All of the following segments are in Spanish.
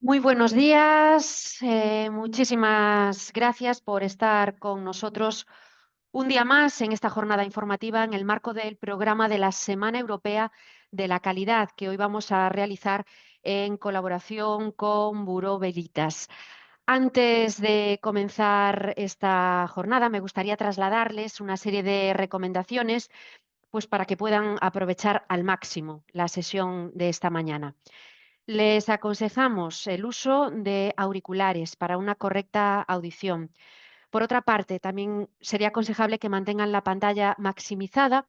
Muy buenos días, muchísimas gracias por estar con nosotros un día más en esta jornada informativa en el marco del programa de la Semana Europea de la Calidad que hoy vamos a realizar en colaboración con Bureau Veritas. Antes de comenzar esta jornada, me gustaría trasladarles una serie de recomendaciones pues, para que puedan aprovechar al máximo la sesión de esta mañana. Les aconsejamos el uso de auriculares para una correcta audición. Por otra parte, también sería aconsejable que mantengan la pantalla maximizada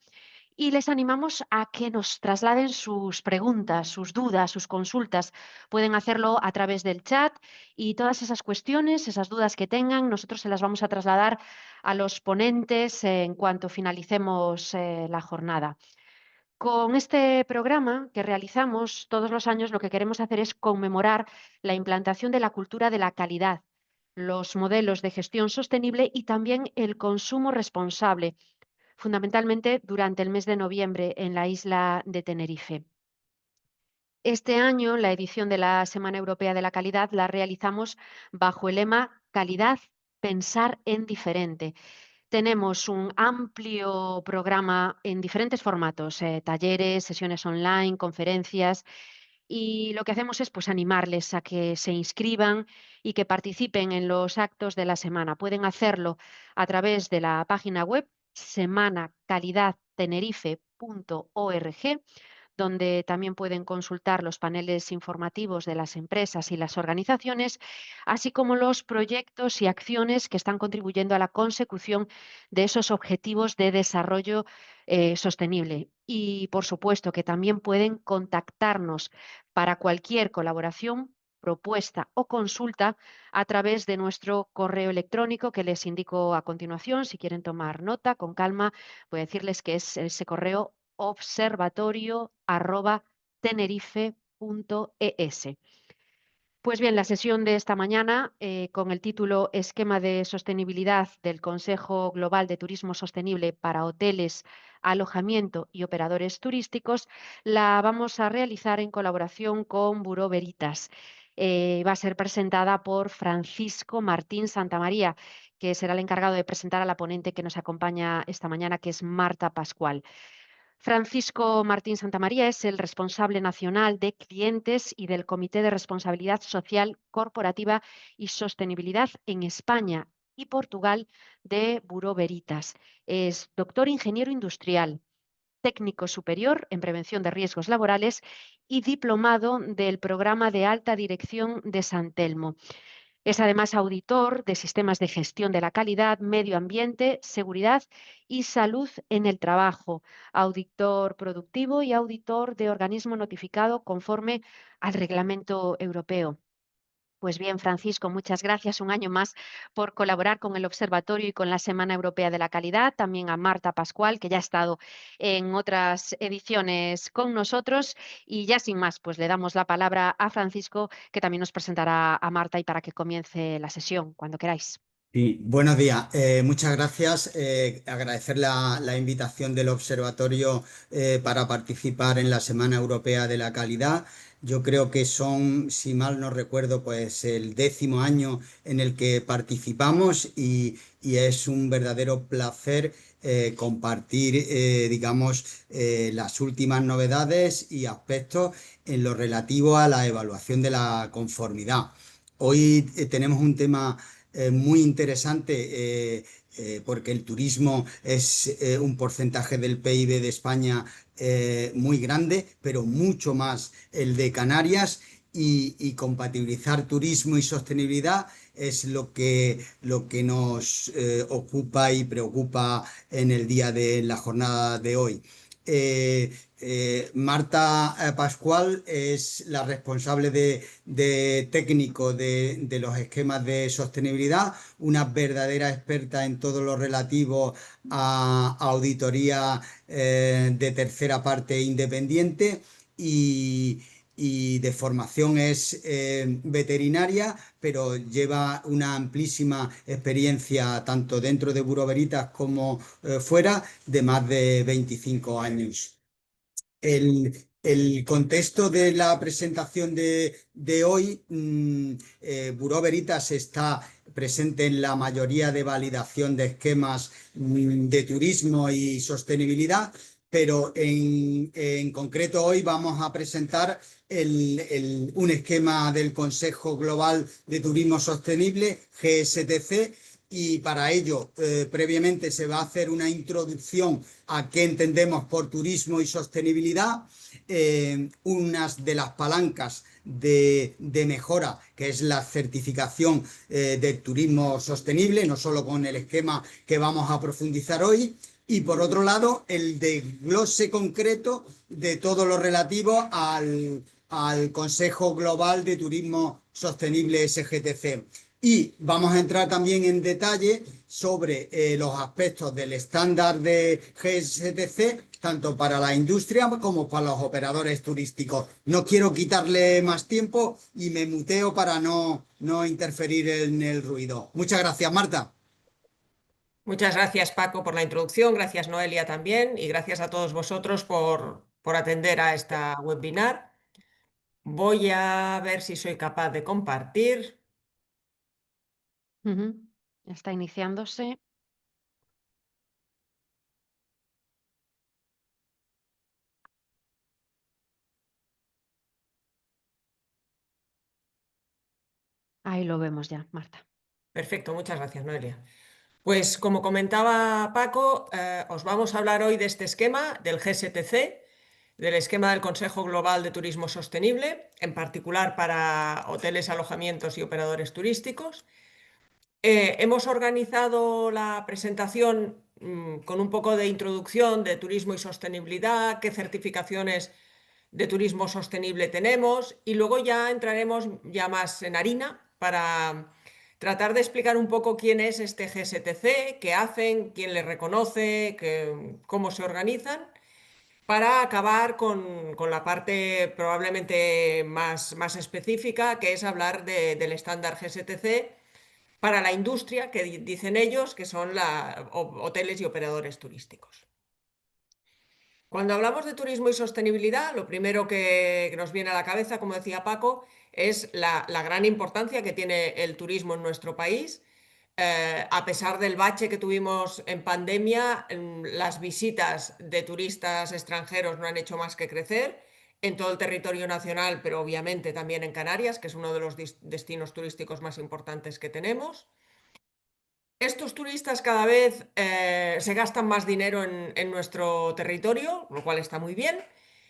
y les animamos a que nos trasladen sus preguntas, sus dudas, sus consultas. Pueden hacerlo a través del chat y todas esas cuestiones, esas dudas que tengan, nosotros se las vamos a trasladar a los ponentes en cuanto finalicemos la jornada. Con este programa que realizamos todos los años, lo que queremos hacer es conmemorar la implantación de la cultura de la calidad, los modelos de gestión sostenible y también el consumo responsable, fundamentalmente durante el mes de noviembre en la isla de Tenerife. Este año, la edición de la Semana Europea de la Calidad la realizamos bajo el lema Calidad, pensar en diferente. Tenemos un amplio programa en diferentes formatos, talleres, sesiones online, conferencias, y lo que hacemos es pues, animarles a que se inscriban y que participen en los actos de la semana. Pueden hacerlo a través de la página web semanacalidadtenerife.org, donde también pueden consultar los paneles informativos de las empresas y las organizaciones, así como los proyectos y acciones que están contribuyendo a la consecución de esos objetivos de desarrollo sostenible. Y, por supuesto, que también pueden contactarnos para cualquier colaboración, propuesta o consulta a través de nuestro correo electrónico que les indico a continuación. Si quieren tomar nota con calma, voy a decirles que es ese correo observatorio@tenerife.es. Pues bien, la sesión de esta mañana, con el título Esquema de sostenibilidad del Consejo Global de Turismo Sostenible para hoteles, alojamiento y operadores turísticos, la vamos a realizar en colaboración con Bureau Veritas. Va a ser presentada por Francisco Martín Santamaría, que será el encargado de presentar a la ponente que nos acompaña esta mañana, que es Marta Pascual. Francisco Martín Santamaría es el responsable nacional de clientes y del Comité de Responsabilidad Social Corporativa y Sostenibilidad en España y Portugal de Bureau Veritas. Es doctor ingeniero industrial, técnico superior en prevención de riesgos laborales y diplomado del programa de alta dirección de San Telmo. Es además auditor de sistemas de gestión de la calidad, medio ambiente, seguridad y salud en el trabajo, auditor productivo y auditor de organismo notificado conforme al reglamento europeo. Pues bien, Francisco, muchas gracias un año más por colaborar con el Observatorio y con la Semana Europea de la Calidad. También a Marta Pascual, que ya ha estado en otras ediciones con nosotros. Y ya sin más, pues le damos la palabra a Francisco, que también nos presentará a Marta y para que comience la sesión, cuando queráis. Sí, buenos días. Muchas gracias. Agradecer la invitación del observatorio para participar en la Semana Europea de la Calidad. Yo creo que son, si mal no recuerdo, pues el 10º año en el que participamos y es un verdadero placer compartir, digamos, las últimas novedades y aspectos en lo relativo a la evaluación de la conformidad. Hoy tenemos un tema muy interesante porque el turismo es un porcentaje del PIB de España muy grande, pero mucho más el de Canarias y compatibilizar turismo y sostenibilidad es lo que nos ocupa y preocupa en el día de la jornada de hoy. Marta Pascual es la responsable de técnico de los esquemas de sostenibilidad, una verdadera experta en todo lo relativo a auditoría de tercera parte independiente y, y de formación es veterinaria, pero lleva una amplísima experiencia tanto dentro de Bureau Veritas como fuera de más de 25 años. El, El contexto de la presentación de hoy, Bureau Veritas está presente en la mayoría de validación de esquemas de turismo y sostenibilidad, pero en concreto hoy vamos a presentar un esquema del Consejo Global de Turismo Sostenible, GSTC, y para ello previamente se va a hacer una introducción a qué entendemos por turismo y sostenibilidad, unas de las palancas de mejora, que es la certificación del turismo sostenible, no solo con el esquema que vamos a profundizar hoy, y por otro lado, el desglose concreto de todo lo relativo al Consejo Global de Turismo Sostenible SGTC. Y vamos a entrar también en detalle sobre los aspectos del estándar de GSTC, tanto para la industria como para los operadores turísticos. No quiero quitarle más tiempo y me muteo para no interferir en el ruido. Muchas gracias, Marta. Muchas gracias, Paco, por la introducción. Gracias, Noelia, también. Y gracias a todos vosotros por atender a esta webinar. Voy a ver si soy capaz de compartir. Está iniciándose. Ahí lo vemos ya, Marta. Perfecto, muchas gracias, Noelia. Pues como comentaba Paco, os vamos a hablar hoy de este esquema del GSTC, del esquema del Consejo Global de Turismo Sostenible, en particular para hoteles, alojamientos y operadores turísticos. Hemos organizado la presentación con un poco de introducción de turismo y sostenibilidad, qué certificaciones de turismo sostenible tenemos, y luego ya entraremos ya más en harina para tratar de explicar un poco quién es este GSTC, qué hacen, quién les reconoce, cómo se organizan, para acabar con la parte probablemente más específica, que es hablar del estándar GSTC para la industria, que dicen ellos, que son hoteles y operadores turísticos. Cuando hablamos de turismo y sostenibilidad, lo primero que nos viene a la cabeza, como decía Paco, es la gran importancia que tiene el turismo en nuestro país. A pesar del bache que tuvimos en pandemia, las visitas de turistas extranjeros no han hecho más que crecer en todo el territorio nacional, pero obviamente también en Canarias, que es uno de los destinos turísticos más importantes que tenemos. Estos turistas cada vez se gastan más dinero en nuestro territorio, lo cual está muy bien.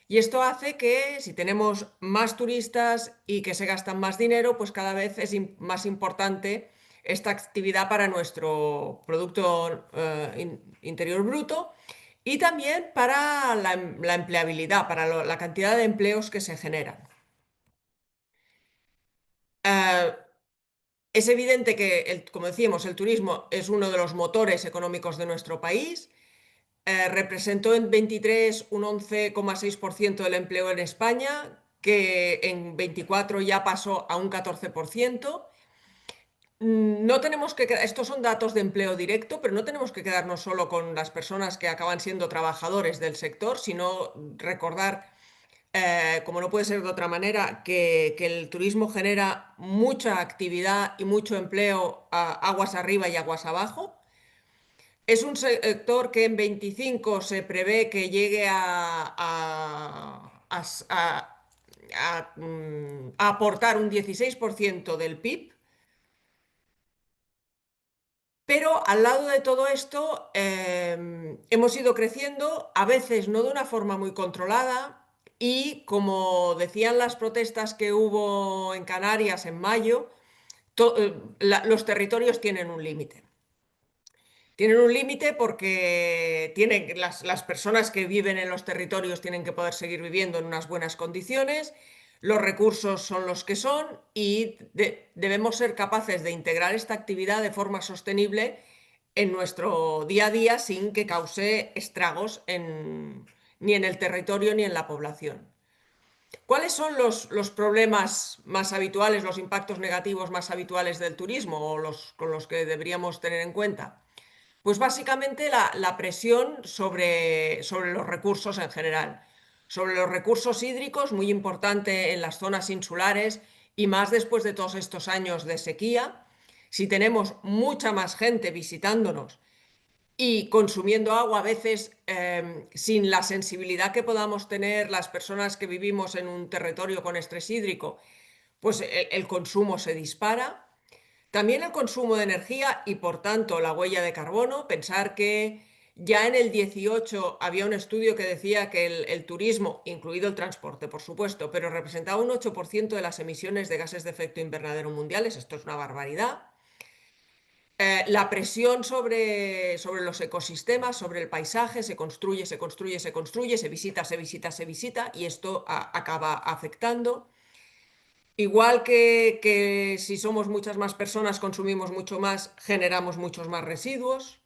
Y esto hace que si tenemos más turistas y que se gastan más dinero, pues cada vez es más importante esta actividad para nuestro Producto Interior Bruto y también para la empleabilidad, para la cantidad de empleos que se generan. Es evidente que, como decíamos, el turismo es uno de los motores económicos de nuestro país. Representó en 23 un 11,6% del empleo en España, que en 24 ya pasó a un 14%. No tenemos que estos son datos de empleo directo, pero no tenemos que quedarnos solo con las personas que acaban siendo trabajadores del sector, sino recordar, como no puede ser de otra manera, que el turismo genera mucha actividad y mucho empleo aguas arriba y aguas abajo. Es un sector que en 25 se prevé que llegue a aportar un 16% del PIB. Pero al lado de todo esto, hemos ido creciendo, a veces no de una forma muy controlada, y como decían las protestas que hubo en Canarias en mayo, los territorios tienen un límite. Tienen un límite porque las personas que viven en los territorios tienen que poder seguir viviendo en unas buenas condiciones, los recursos son los que son y debemos ser capaces de integrar esta actividad de forma sostenible en nuestro día a día sin que cause estragos ni en el territorio ni en la población. ¿Cuáles son los problemas más habituales, los impactos negativos más habituales del turismo o con los que deberíamos tener en cuenta? Pues básicamente la presión sobre los recursos en general. Sobre los recursos hídricos, muy importante en las zonas insulares y más después de todos estos años de sequía. Si tenemos mucha más gente visitándonos y consumiendo agua, a veces sin la sensibilidad que podamos tener las personas que vivimos en un territorio con estrés hídrico, pues el consumo se dispara. También el consumo de energía y, por tanto, la huella de carbono. Pensar que ya en el 18 había un estudio que decía que el turismo, incluido el transporte, por supuesto, pero representaba un 8% de las emisiones de gases de efecto invernadero mundiales. Esto es una barbaridad. La presión sobre los ecosistemas, sobre el paisaje, se construye, se construye, se construye, se visita, se visita, se visita, y esto acaba afectando. Igual que si somos muchas más personas, consumimos mucho más, generamos muchos más residuos.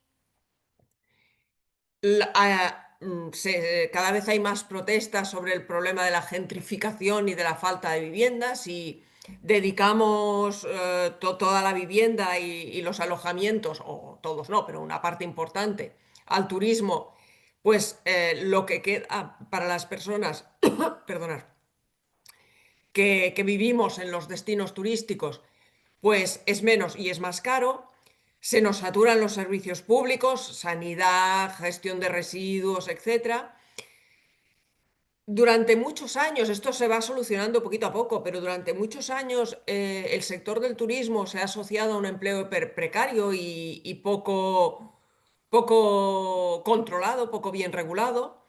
Cada vez hay más protestas sobre el problema de la gentrificación y de la falta de viviendas. Si dedicamos toda la vivienda y los alojamientos, o todos no, pero una parte importante, al turismo, pues lo que queda para las personas, perdonad, que vivimos en los destinos turísticos, pues es menos y es más caro. Se nos saturan los servicios públicos, sanidad, gestión de residuos, etc. Durante muchos años, esto se va solucionando poquito a poco, pero durante muchos años el sector del turismo se ha asociado a un empleo precario y poco controlado, poco bien regulado.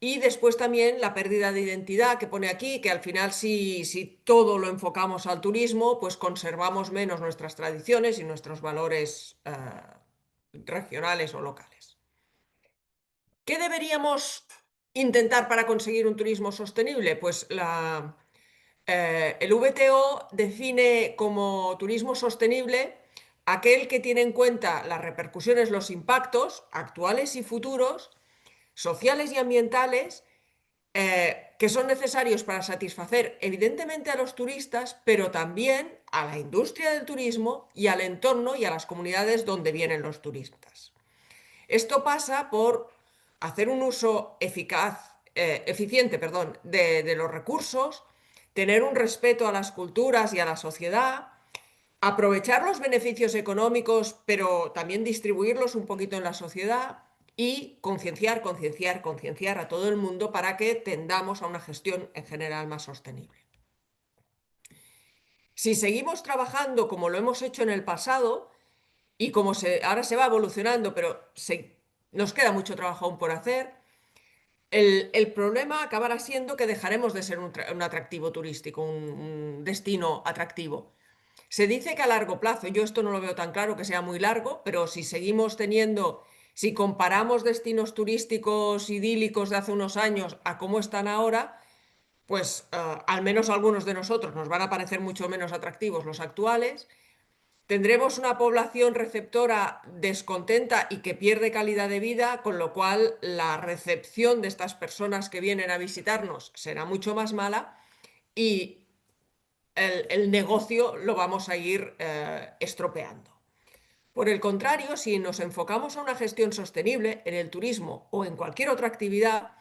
Y después también la pérdida de identidad que pone aquí, que al final si todo lo enfocamos al turismo, pues conservamos menos nuestras tradiciones y nuestros valores regionales o locales. ¿Qué deberíamos intentar para conseguir un turismo sostenible? Pues el WTO define como turismo sostenible aquel que tiene en cuenta las repercusiones, los impactos actuales y futuros, sociales y ambientales, que son necesarios para satisfacer evidentemente a los turistas, pero también a la industria del turismo y al entorno y a las comunidades donde vienen los turistas. Esto pasa por hacer un uso eficiente, de los recursos, tener un respeto a las culturas y a la sociedad, aprovechar los beneficios económicos, pero también distribuirlos un poquito en la sociedad, y concienciar a todo el mundo para que tendamos a una gestión en general más sostenible. Si seguimos trabajando como lo hemos hecho en el pasado y como ahora se va evolucionando, pero nos queda mucho trabajo aún por hacer, el problema acabará siendo que dejaremos de ser un atractivo turístico, un destino atractivo. Se dice que a largo plazo, yo esto no lo veo tan claro que sea muy largo, pero si comparamos destinos turísticos idílicos de hace unos años a cómo están ahora, pues al menos a algunos de nosotros nos van a parecer mucho menos atractivos los actuales. Tendremos una población receptora descontenta y que pierde calidad de vida, con lo cual la recepción de estas personas que vienen a visitarnos será mucho más mala y el negocio lo vamos a ir estropeando. Por el contrario, si nos enfocamos a una gestión sostenible en el turismo o en cualquier otra actividad,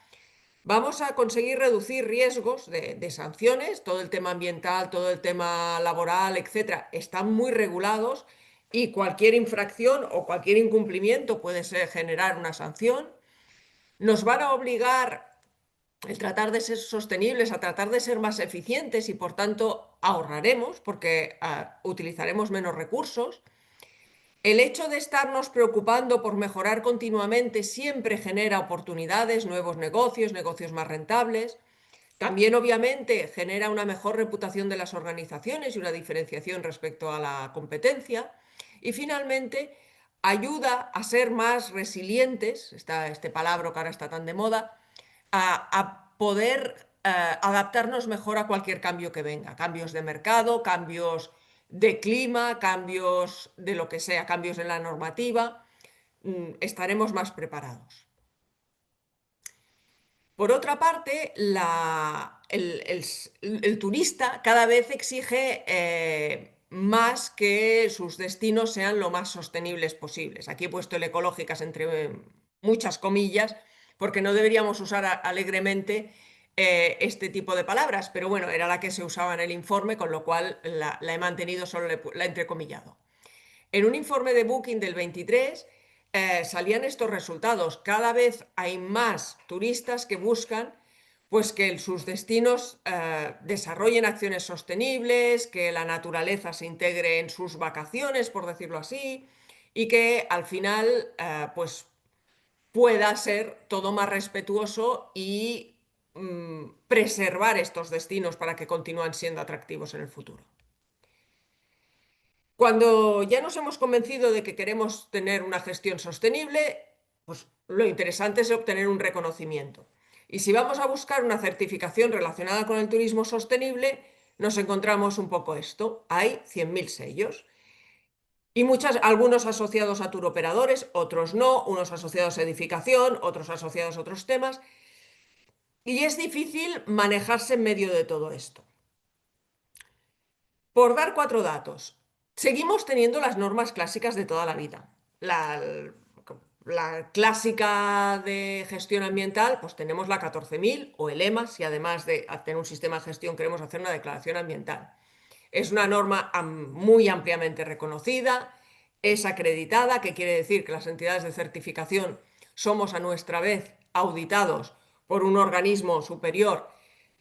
vamos a conseguir reducir riesgos de sanciones. Todo el tema ambiental, todo el tema laboral, etcétera, están muy regulados y cualquier infracción o cualquier incumplimiento puede generar una sanción. Nos van a obligar el tratar de ser sostenibles, a tratar de ser más eficientes, y por tanto ahorraremos porque utilizaremos menos recursos. El hecho de estarnos preocupando por mejorar continuamente siempre genera oportunidades, nuevos negocios, negocios más rentables. También, obviamente, genera una mejor reputación de las organizaciones y una diferenciación respecto a la competencia. Y finalmente, ayuda a ser más resilientes, este palabra que ahora está tan de moda, a poder adaptarnos mejor a cualquier cambio que venga. Cambios de mercado, cambios de clima, cambios de lo que sea, cambios en la normativa. Estaremos más preparados. Por otra parte, el turista cada vez exige más que sus destinos sean lo más sostenibles posibles. Aquí he puesto el ecológicas entre muchas comillas, porque no deberíamos usar alegremente este tipo de palabras, pero bueno, era la que se usaba en el informe, con lo cual la he mantenido, solo la he entrecomillado. En un informe de Booking del 23 salían estos resultados. Cada vez hay más turistas que buscan pues que sus destinos desarrollen acciones sostenibles, que la naturaleza se integre en sus vacaciones, por decirlo así, y que al final pues pueda ser todo más respetuoso y preservar estos destinos para que continúen siendo atractivos en el futuro. Cuando ya nos hemos convencido de que queremos tener una gestión sostenible, pues lo interesante es obtener un reconocimiento. Y si vamos a buscar una certificación relacionada con el turismo sostenible, nos encontramos un poco esto. Hay 100.000 sellos. Y algunos asociados a turoperadores, otros no, unos asociados a edificación, otros asociados a otros temas. Y es difícil manejarse en medio de todo esto. Por dar 4 datos, seguimos teniendo las normas clásicas de toda la vida. La clásica de gestión ambiental, pues tenemos la 14.000 o el EMA, si además de tener un sistema de gestión queremos hacer una declaración ambiental. Es una norma muy ampliamente reconocida, es acreditada, que quiere decir que las entidades de certificación somos a nuestra vez auditados por un organismo superior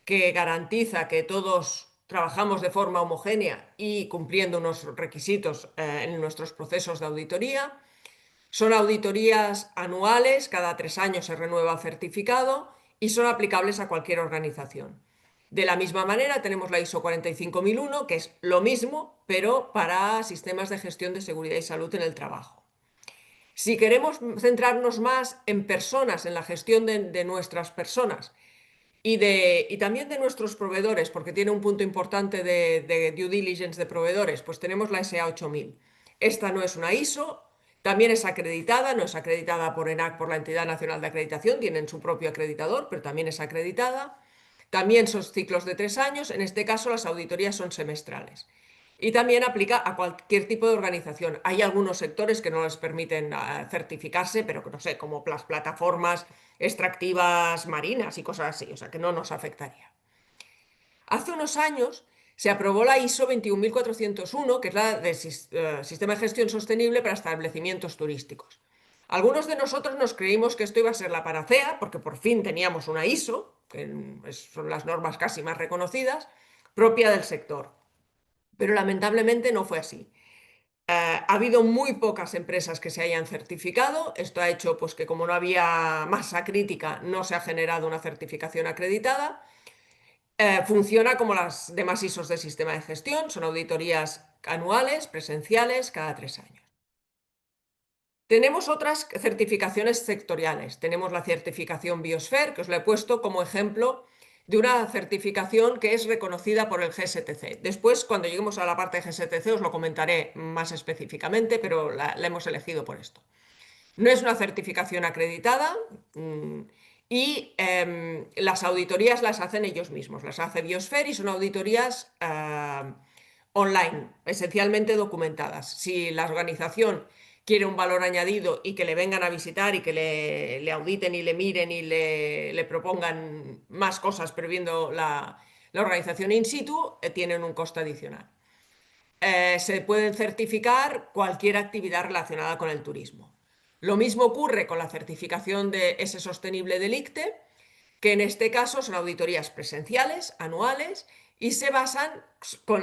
que garantiza que todos trabajamos de forma homogénea y cumpliendo unos requisitos en nuestros procesos de auditoría. Son auditorías anuales, cada 3 años se renueva el certificado y son aplicables a cualquier organización. De la misma manera tenemos la ISO 45001, que es lo mismo, pero para sistemas de gestión de seguridad y salud en el trabajo. Si queremos centrarnos más en personas, en la gestión de nuestras personas y también de nuestros proveedores, porque tiene un punto importante de due diligence de proveedores, pues tenemos la SA 8000. Esta no es una ISO, también es acreditada, no es acreditada por ENAC, por la Entidad Nacional de Acreditación, tienen su propio acreditador, pero también es acreditada. También son ciclos de 3 años, en este caso las auditorías son semestrales. Y también aplica a cualquier tipo de organización. Hay algunos sectores que no les permiten certificarse, pero que no sé, como las plataformas extractivas marinas y cosas así, o sea que no nos afectaría. Hace unos años se aprobó la ISO 21401, que es la del Sistema de Gestión Sostenible para Establecimientos Turísticos. Algunos de nosotros nos creímos que esto iba a ser la panacea, porque por fin teníamos una ISO, que son las normas casi más reconocidas, propia del sector. Pero lamentablemente no fue así. Ha habido muy pocas empresas que se hayan certificado. Esto ha hecho pues, que como no había masa crítica, no se ha generado una certificación acreditada. Funciona como las demás ISOs de sistema de gestión. Son auditorías anuales, presenciales, cada 3 años. Tenemos otras certificaciones sectoriales. Tenemos la certificación Biosphere, que os la he puesto como ejemplo de una certificación que es reconocida por el GSTC. Después, cuando lleguemos a la parte de GSTC, os lo comentaré más específicamente, pero la hemos elegido por esto. No es una certificación acreditada y las auditorías las hacen ellos mismos. Las hace Biosphere y son auditorías online, esencialmente documentadas. Si la organización quiere un valor añadido y que le vengan a visitar y que le auditen y le miren y le propongan más cosas, pero viendo la organización in situ, tienen un coste adicional. Se pueden certificar cualquier actividad relacionada con el turismo. Lo mismo ocurre con la certificación de S Sostenible del ICTE, que en este caso son auditorías presenciales, anuales, y se basan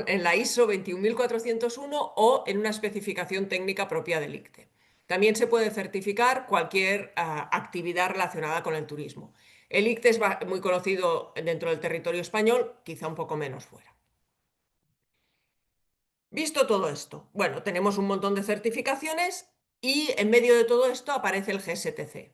en la ISO 21401 o en una especificación técnica propia del ICTE. También se puede certificar cualquier actividad relacionada con el turismo. El ICTE es muy conocido dentro del territorio español, quizá un poco menos fuera. Visto todo esto, bueno, tenemos un montón de certificaciones y en medio de todo esto aparece el GSTC.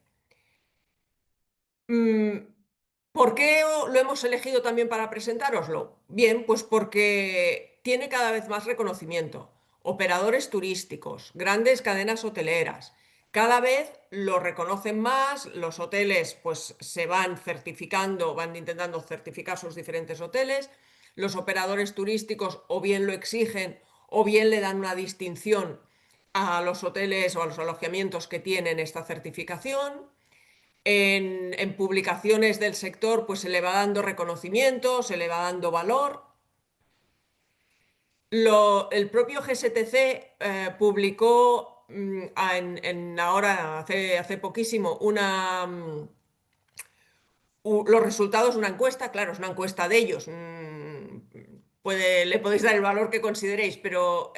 ¿Por qué lo hemos elegido también para presentároslo? Bien, pues porque tiene cada vez más reconocimiento. Operadores turísticos, grandes cadenas hoteleras, cada vez lo reconocen más, los hoteles pues se van certificando, van intentando certificar sus diferentes hoteles, los operadores turísticos o bien lo exigen o bien le dan una distinción a los hoteles o a los alojamientos que tienen esta certificación. en publicaciones del sector pues se le va dando reconocimiento, se le va dando valor. El propio GSTC publicó ahora, hace poquísimo, los resultados de una encuesta. Claro, es una encuesta de ellos. Le podéis dar el valor que consideréis, pero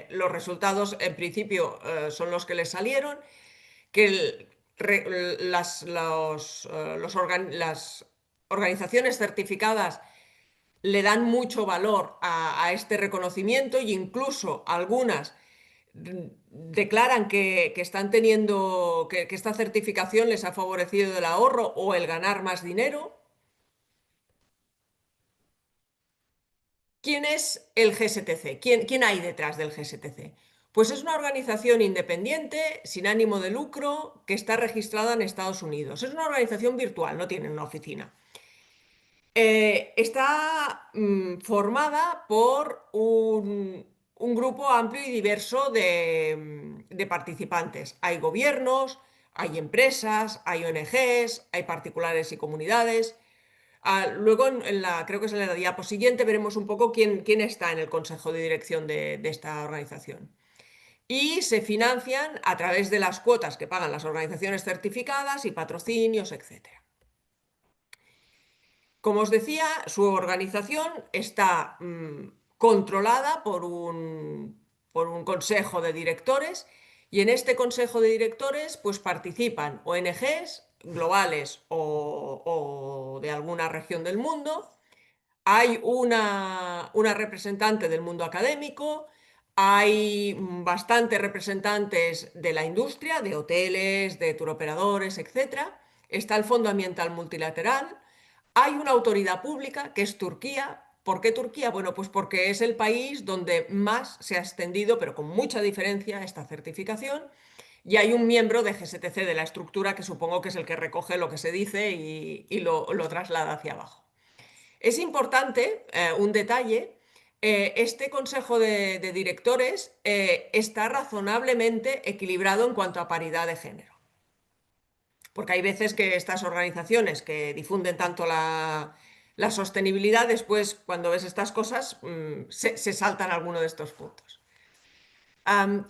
los resultados en principio son los que les salieron, que las organizaciones certificadas le dan mucho valor a este reconocimiento, e incluso algunas declaran que están teniendo, que esta certificación les ha favorecido el ahorro o el ganar más dinero. ¿Quién es el GSTC? ¿Quién hay detrás del GSTC? Pues es una organización independiente, sin ánimo de lucro, que está registrada en Estados Unidos. Es una organización virtual, no tiene una oficina. Está formada por un grupo amplio y diverso de participantes. Hay gobiernos, hay empresas, hay ONGs, hay particulares y comunidades. Luego, creo que es en la diapo siguiente, veremos un poco quién está en el consejo de dirección de esta organización. Y se financian a través de las cuotas que pagan las organizaciones certificadas y patrocinios, etc. Como os decía, su organización está controlada por un consejo de directores, y en este consejo de directores pues participan ONGs globales o de alguna región del mundo. Hay una representante del mundo académico, hay bastantes representantes de la industria, de hoteles, de turoperadores, etc. Está el Fondo Ambiental Multilateral. Hay una autoridad pública que es Turquía. ¿Por qué Turquía? Bueno, pues porque es el país donde más se ha extendido, pero con mucha diferencia, esta certificación. Y hay un miembro de GSTC, de la estructura, que supongo que es el que recoge lo que se dice y lo traslada hacia abajo. Es importante, un detalle, este consejo de directores está razonablemente equilibrado en cuanto a paridad de género. Porque hay veces que estas organizaciones que difunden tanto la sostenibilidad, después cuando ves estas cosas se saltan alguno de estos puntos.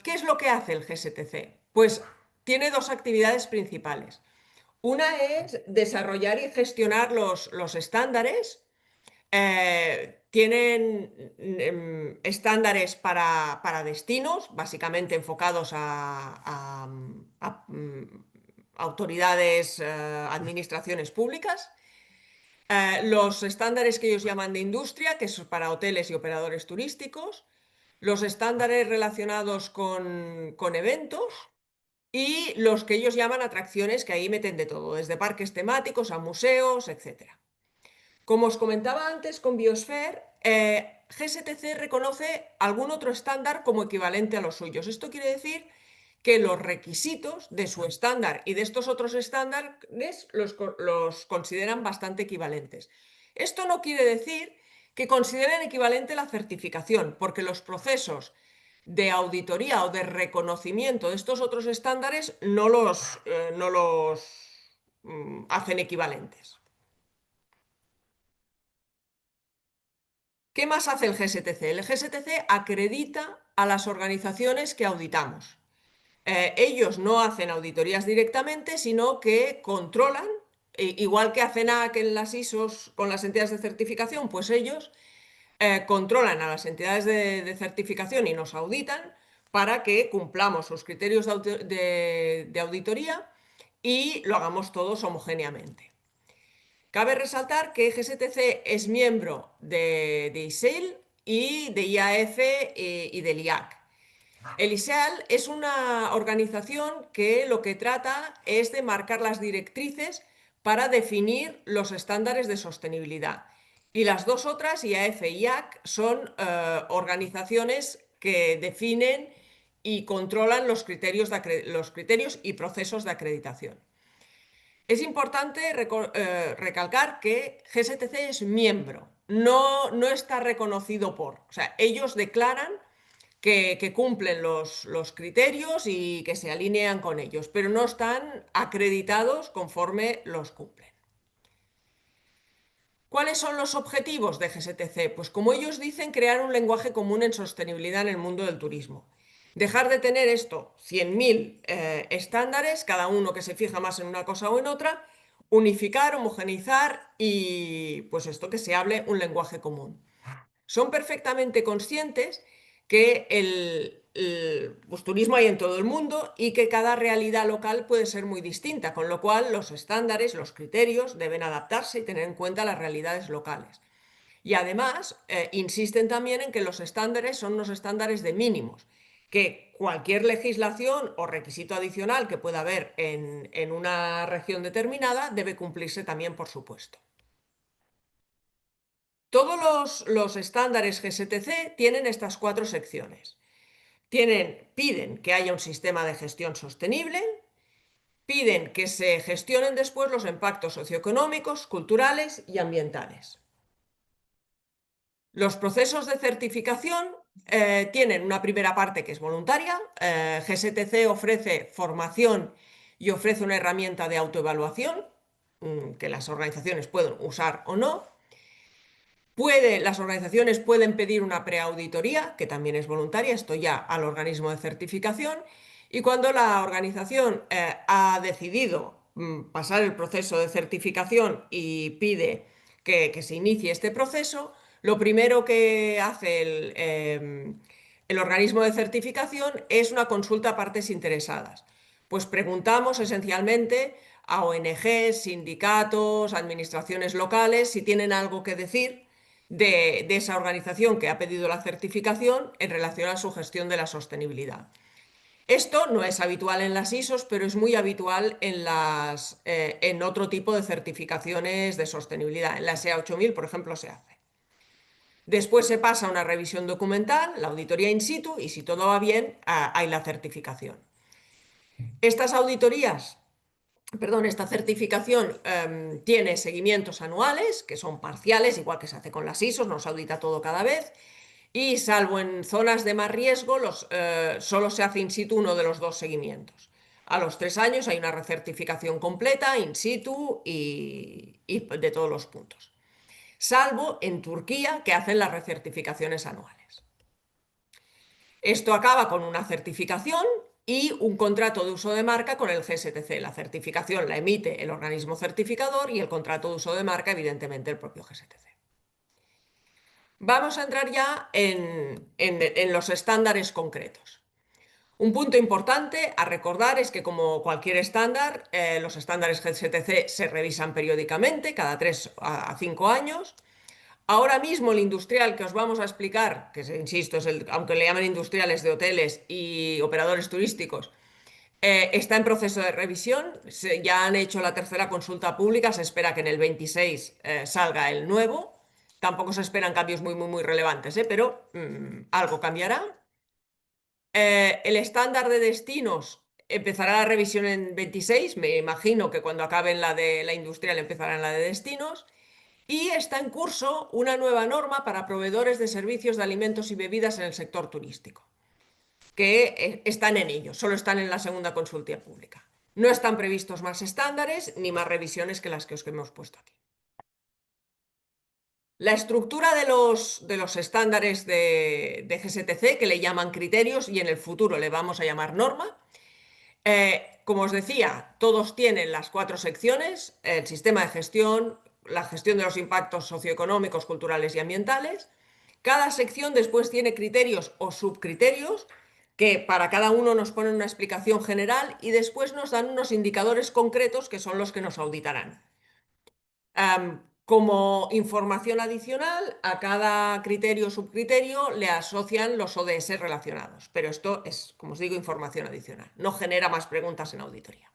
¿Qué es lo que hace el GSTC? Pues tiene dos actividades principales. Una es desarrollar y gestionar los estándares. Tienen estándares para destinos, básicamente enfocados a autoridades, administraciones públicas. Los estándares que ellos llaman de industria, que es para hoteles y operadores turísticos. Los estándares relacionados con eventos. Y los que ellos llaman atracciones, que ahí meten de todo, desde parques temáticos a museos, etc. Como os comentaba antes con Biosphere, GSTC reconoce algún otro estándar como equivalente a los suyos. Esto quiere decir que los requisitos de su estándar y de estos otros estándares los consideran bastante equivalentes. Esto no quiere decir que consideren equivalente la certificación, porque los procesos de auditoría o de reconocimiento de estos otros estándares no los hacen equivalentes. ¿Qué más hace el GSTC? El GSTC acredita a las organizaciones que auditamos. Ellos no hacen auditorías directamente, sino que controlan, igual que hacen en las ISOs con las entidades de certificación, pues ellos controlan a las entidades de certificación y nos auditan para que cumplamos sus criterios de auditoría y lo hagamos todos homogéneamente. Cabe resaltar que GSTC es miembro de ISEAL y de IAF y del IAC. El ISEAL es una organización que lo que trata es de marcar las directrices para definir los estándares de sostenibilidad. Y las dos otras, IAF y IAC, son organizaciones que definen y controlan los criterios y procesos de acreditación. Es importante recalcar que GSTC es miembro, no está reconocido por. O sea, ellos declaran que cumplen los criterios y que se alinean con ellos, pero no están acreditados conforme los cumplen. ¿Cuáles son los objetivos de GSTC? Pues como ellos dicen, crear un lenguaje común en sostenibilidad en el mundo del turismo. Dejar de tener 100.000 estándares, cada uno que se fija más en una cosa o en otra, unificar, homogeneizar y pues esto, que se hable un lenguaje común. Son perfectamente conscientes que pues, turismo hay en todo el mundo y que cada realidad local puede ser muy distinta, con lo cual los estándares, los criterios deben adaptarse y tener en cuenta las realidades locales. Y además insisten también en que los estándares son unos estándares de mínimos, que cualquier legislación o requisito adicional que pueda haber en una región determinada debe cumplirse también, por supuesto. Todos los estándares GSTC tienen estas 4 secciones. Piden que haya un sistema de gestión sostenible, piden que se gestionen después los impactos socioeconómicos, culturales y ambientales. Los procesos de certificación tienen una primera parte que es voluntaria. GSTC ofrece formación y ofrece una herramienta de autoevaluación que las organizaciones pueden usar o no. Las organizaciones pueden pedir una preauditoría, que también es voluntaria, esto ya al organismo de certificación, y cuando la organización ha decidido pasar el proceso de certificación y pide que se inicie este proceso, lo primero que hace el organismo de certificación es una consulta a partes interesadas. Pues preguntamos esencialmente a ONGs, sindicatos, administraciones locales si tienen algo que decir de esa organización que ha pedido la certificación en relación a su gestión de la sostenibilidad. Esto no es habitual en las ISOs, pero es muy habitual en otro tipo de certificaciones de sostenibilidad. En la SEA 8000, por ejemplo, se hace. Después se pasa a una revisión documental, la auditoría in situ, y si todo va bien, hay la certificación. Estas auditorías esta certificación tiene seguimientos anuales, que son parciales, igual que se hace con las ISOs, no se audita todo cada vez, y salvo en zonas de más riesgo, solo se hace in situ uno de los 2 seguimientos. A los 3 años hay una recertificación completa, in situ y de todos los puntos. Salvo en Turquía, que hacen las recertificaciones anuales. Esto acaba con una certificación y un contrato de uso de marca con el GSTC. La certificación la emite el organismo certificador y el contrato de uso de marca, evidentemente, el propio GSTC. Vamos a entrar ya en los estándares concretos. Un punto importante a recordar es que, como cualquier estándar, los estándares GSTC se revisan periódicamente, cada 3 a 5 años. Ahora mismo el industrial que os vamos a explicar, que insisto, aunque le llaman industriales de hoteles y operadores turísticos, está en proceso de revisión. Ya han hecho la 3ª consulta pública, se espera que en el 26 salga el nuevo. Tampoco se esperan cambios muy relevantes, pero algo cambiará. El estándar de destinos empezará la revisión en 26, me imagino que cuando acaben la de la industrial empezarán la de destinos. Y está en curso una nueva norma para proveedores de servicios de alimentos y bebidas en el sector turístico, que están en ello, solo están en la 2ª consulta pública. No están previstos más estándares ni más revisiones que las que os hemos puesto aquí. La estructura de los estándares de GSTC, que le llaman criterios y en el futuro le vamos a llamar norma, como os decía, todos tienen las 4 secciones: el sistema de gestión, la gestión de los impactos socioeconómicos, culturales y ambientales. Cada sección después tiene criterios o subcriterios que para cada uno nos ponen una explicación general y después nos dan unos indicadores concretos que son los que nos auditarán. Como información adicional, a cada criterio o subcriterio le asocian los ODS relacionados, pero esto es, como os digo, información adicional. No genera más preguntas en auditoría.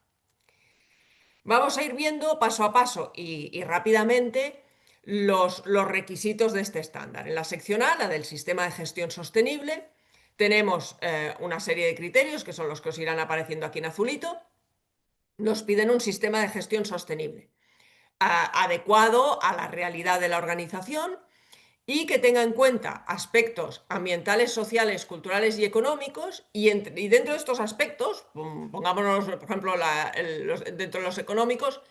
Vamos a ir viendo paso a paso y rápidamente los requisitos de este estándar. En la sección A, la del sistema de gestión sostenible, tenemos una serie de criterios que son los que os irán apareciendo aquí en azulito. Nos piden un sistema de gestión sostenible adecuado a la realidad de la organización y que tenga en cuenta aspectos ambientales, sociales, culturales y económicos, y dentro de estos aspectos, pongámonos, por ejemplo, dentro de los económicos,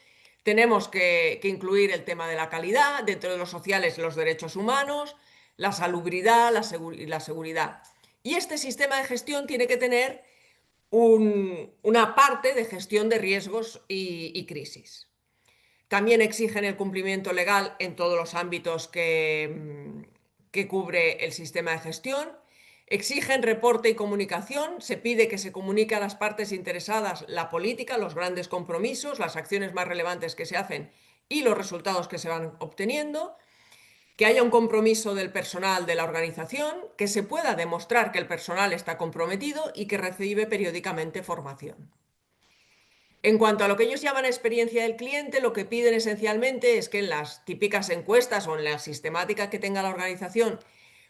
tenemos que incluir el tema de la calidad, dentro de los sociales, los derechos humanos, la salubridad, la seguridad. Y este sistema de gestión tiene que tener una parte de gestión de riesgos y crisis. También exigen el cumplimiento legal en todos los ámbitos que cubre el sistema de gestión. Exigen reporte y comunicación. Se pide que se comunique a las partes interesadas la política, los grandes compromisos, las acciones más relevantes que se hacen y los resultados que se van obteniendo. Que haya un compromiso del personal de la organización, que se pueda demostrar que el personal está comprometido y que recibe periódicamente formación. En cuanto a lo que ellos llaman experiencia del cliente, lo que piden esencialmente es que en las típicas encuestas o en la sistemática que tenga la organización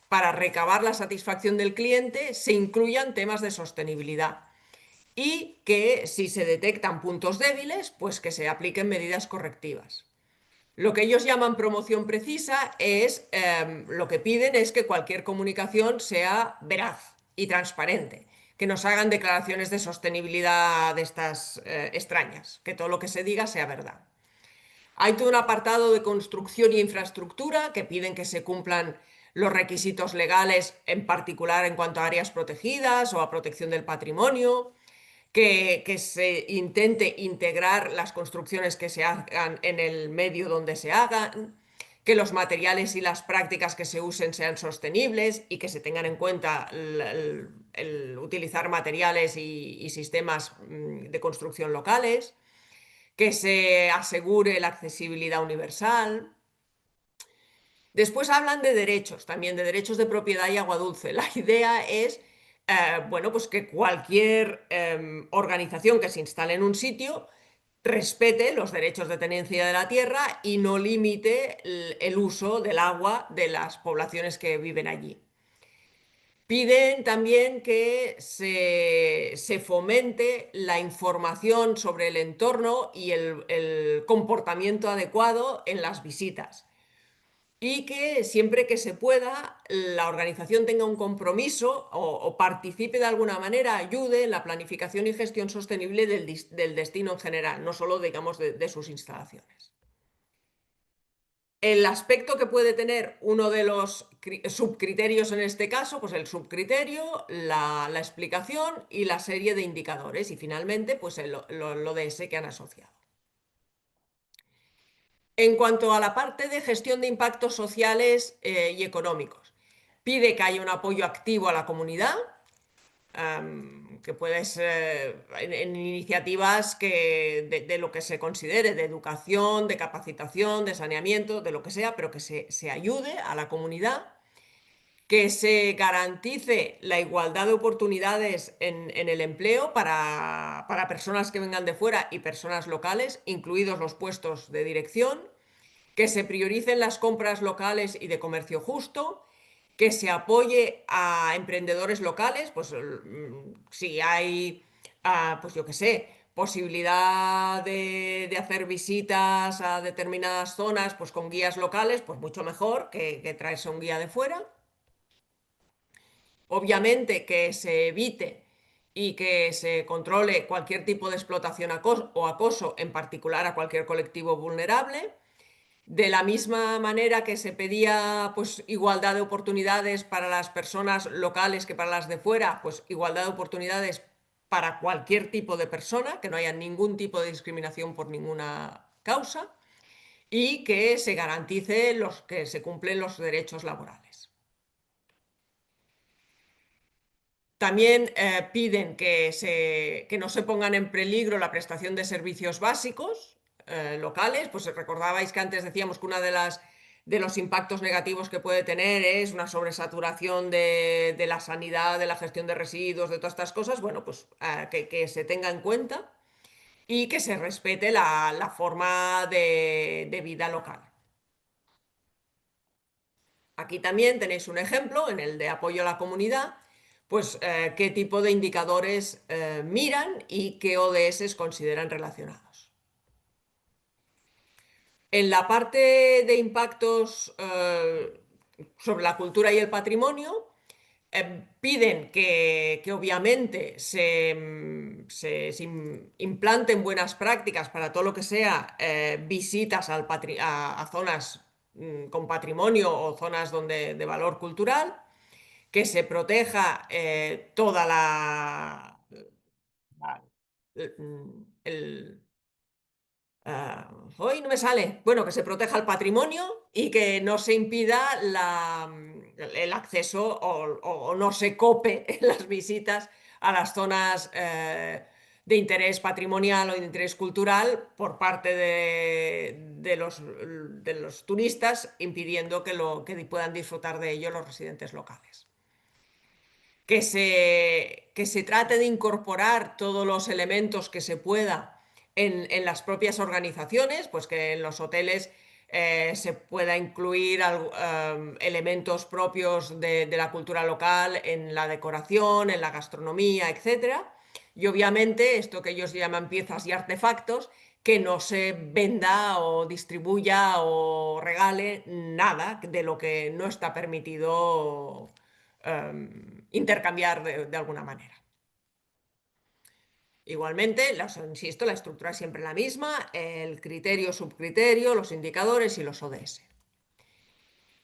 para recabar la satisfacción del cliente se incluyan temas de sostenibilidad y que si se detectan puntos débiles, pues que se apliquen medidas correctivas. Lo que ellos llaman promoción precisa es, lo que piden es que cualquier comunicación sea veraz y transparente, que nos hagan declaraciones de sostenibilidad de estas extrañas, que todo lo que se diga sea verdad. Hay todo un apartado de construcción y infraestructura que piden que se cumplan los requisitos legales, en particular en cuanto a áreas protegidas o a protección del patrimonio. Que se intente integrar las construcciones que se hagan en el medio donde se hagan, que los materiales y las prácticas que se usen sean sostenibles y que se tengan en cuenta el utilizar materiales y sistemas de construcción locales, que se asegure la accesibilidad universal. Después hablan de derechos, también de derechos de propiedad y agua dulce. La idea es bueno, pues que cualquier organización que se instale en un sitio respete los derechos de tenencia de la tierra y no limite el uso del agua de las poblaciones que viven allí. Piden también que se fomente la información sobre el entorno y el comportamiento adecuado en las visitas. Y que siempre que se pueda, la organización tenga un compromiso o participe de alguna manera, ayude en la planificación y gestión sostenible del destino en general, no solo, digamos, de sus instalaciones. El aspecto que puede tener uno de los subcriterios en este caso, pues el subcriterio, la explicación y la serie de indicadores y finalmente pues el ODS que han asociado. En cuanto a la parte de gestión de impactos sociales y económicos, pide que haya un apoyo activo a la comunidad, que puede ser en iniciativas de lo que se considere, de educación, de capacitación, de saneamiento, de lo que sea, pero que se ayude a la comunidad, que se garantice la igualdad de oportunidades en el empleo para personas que vengan de fuera y personas locales, incluidos los puestos de dirección, que se prioricen las compras locales y de comercio justo, que se apoye a emprendedores locales, pues si hay, pues yo qué sé, posibilidad de hacer visitas a determinadas zonas, pues con guías locales, pues mucho mejor que traerse un guía de fuera. Obviamente que se evite y que se controle cualquier tipo de explotación o acoso, en particular a cualquier colectivo vulnerable. De la misma manera que se pedía pues, igualdad de oportunidades para las personas locales que para las de fuera, pues igualdad de oportunidades para cualquier tipo de persona, que no haya ningún tipo de discriminación por ninguna causa y que se garantice que se cumplen los derechos laborales. También piden que no se pongan en peligro la prestación de servicios básicos locales. Pues recordabais que antes decíamos que uno de los impactos negativos que puede tener es una sobresaturación de la sanidad, de la gestión de residuos, de todas estas cosas. Bueno, pues que se tenga en cuenta y que se respete la forma de vida local. Aquí también tenéis un ejemplo en el de apoyo a la comunidad, pues qué tipo de indicadores miran y qué ODS consideran relacionados. En la parte de impactos sobre la cultura y el patrimonio. Piden que obviamente se implanten buenas prácticas para todo lo que sea visitas a zonas con patrimonio o zonas de valor cultural, que se proteja toda el, hoy no me sale. Bueno, que se proteja el patrimonio y que no se impida el acceso o no se cope en las visitas a las zonas de interés patrimonial o de interés cultural por parte de los turistas, impidiendo que puedan disfrutar de ello los residentes locales. Que se trate de incorporar todos los elementos que se pueda en las propias organizaciones, pues que en los hoteles se pueda incluir elementos propios de la cultura local en la decoración, en la gastronomía, etc. Y obviamente esto que ellos llaman piezas y artefactos, que no se venda o distribuya o regale nada de lo que no está permitido intercambiar de alguna manera. Igualmente, insisto, la estructura es siempre la misma, el criterio, subcriterio, los indicadores y los ODS.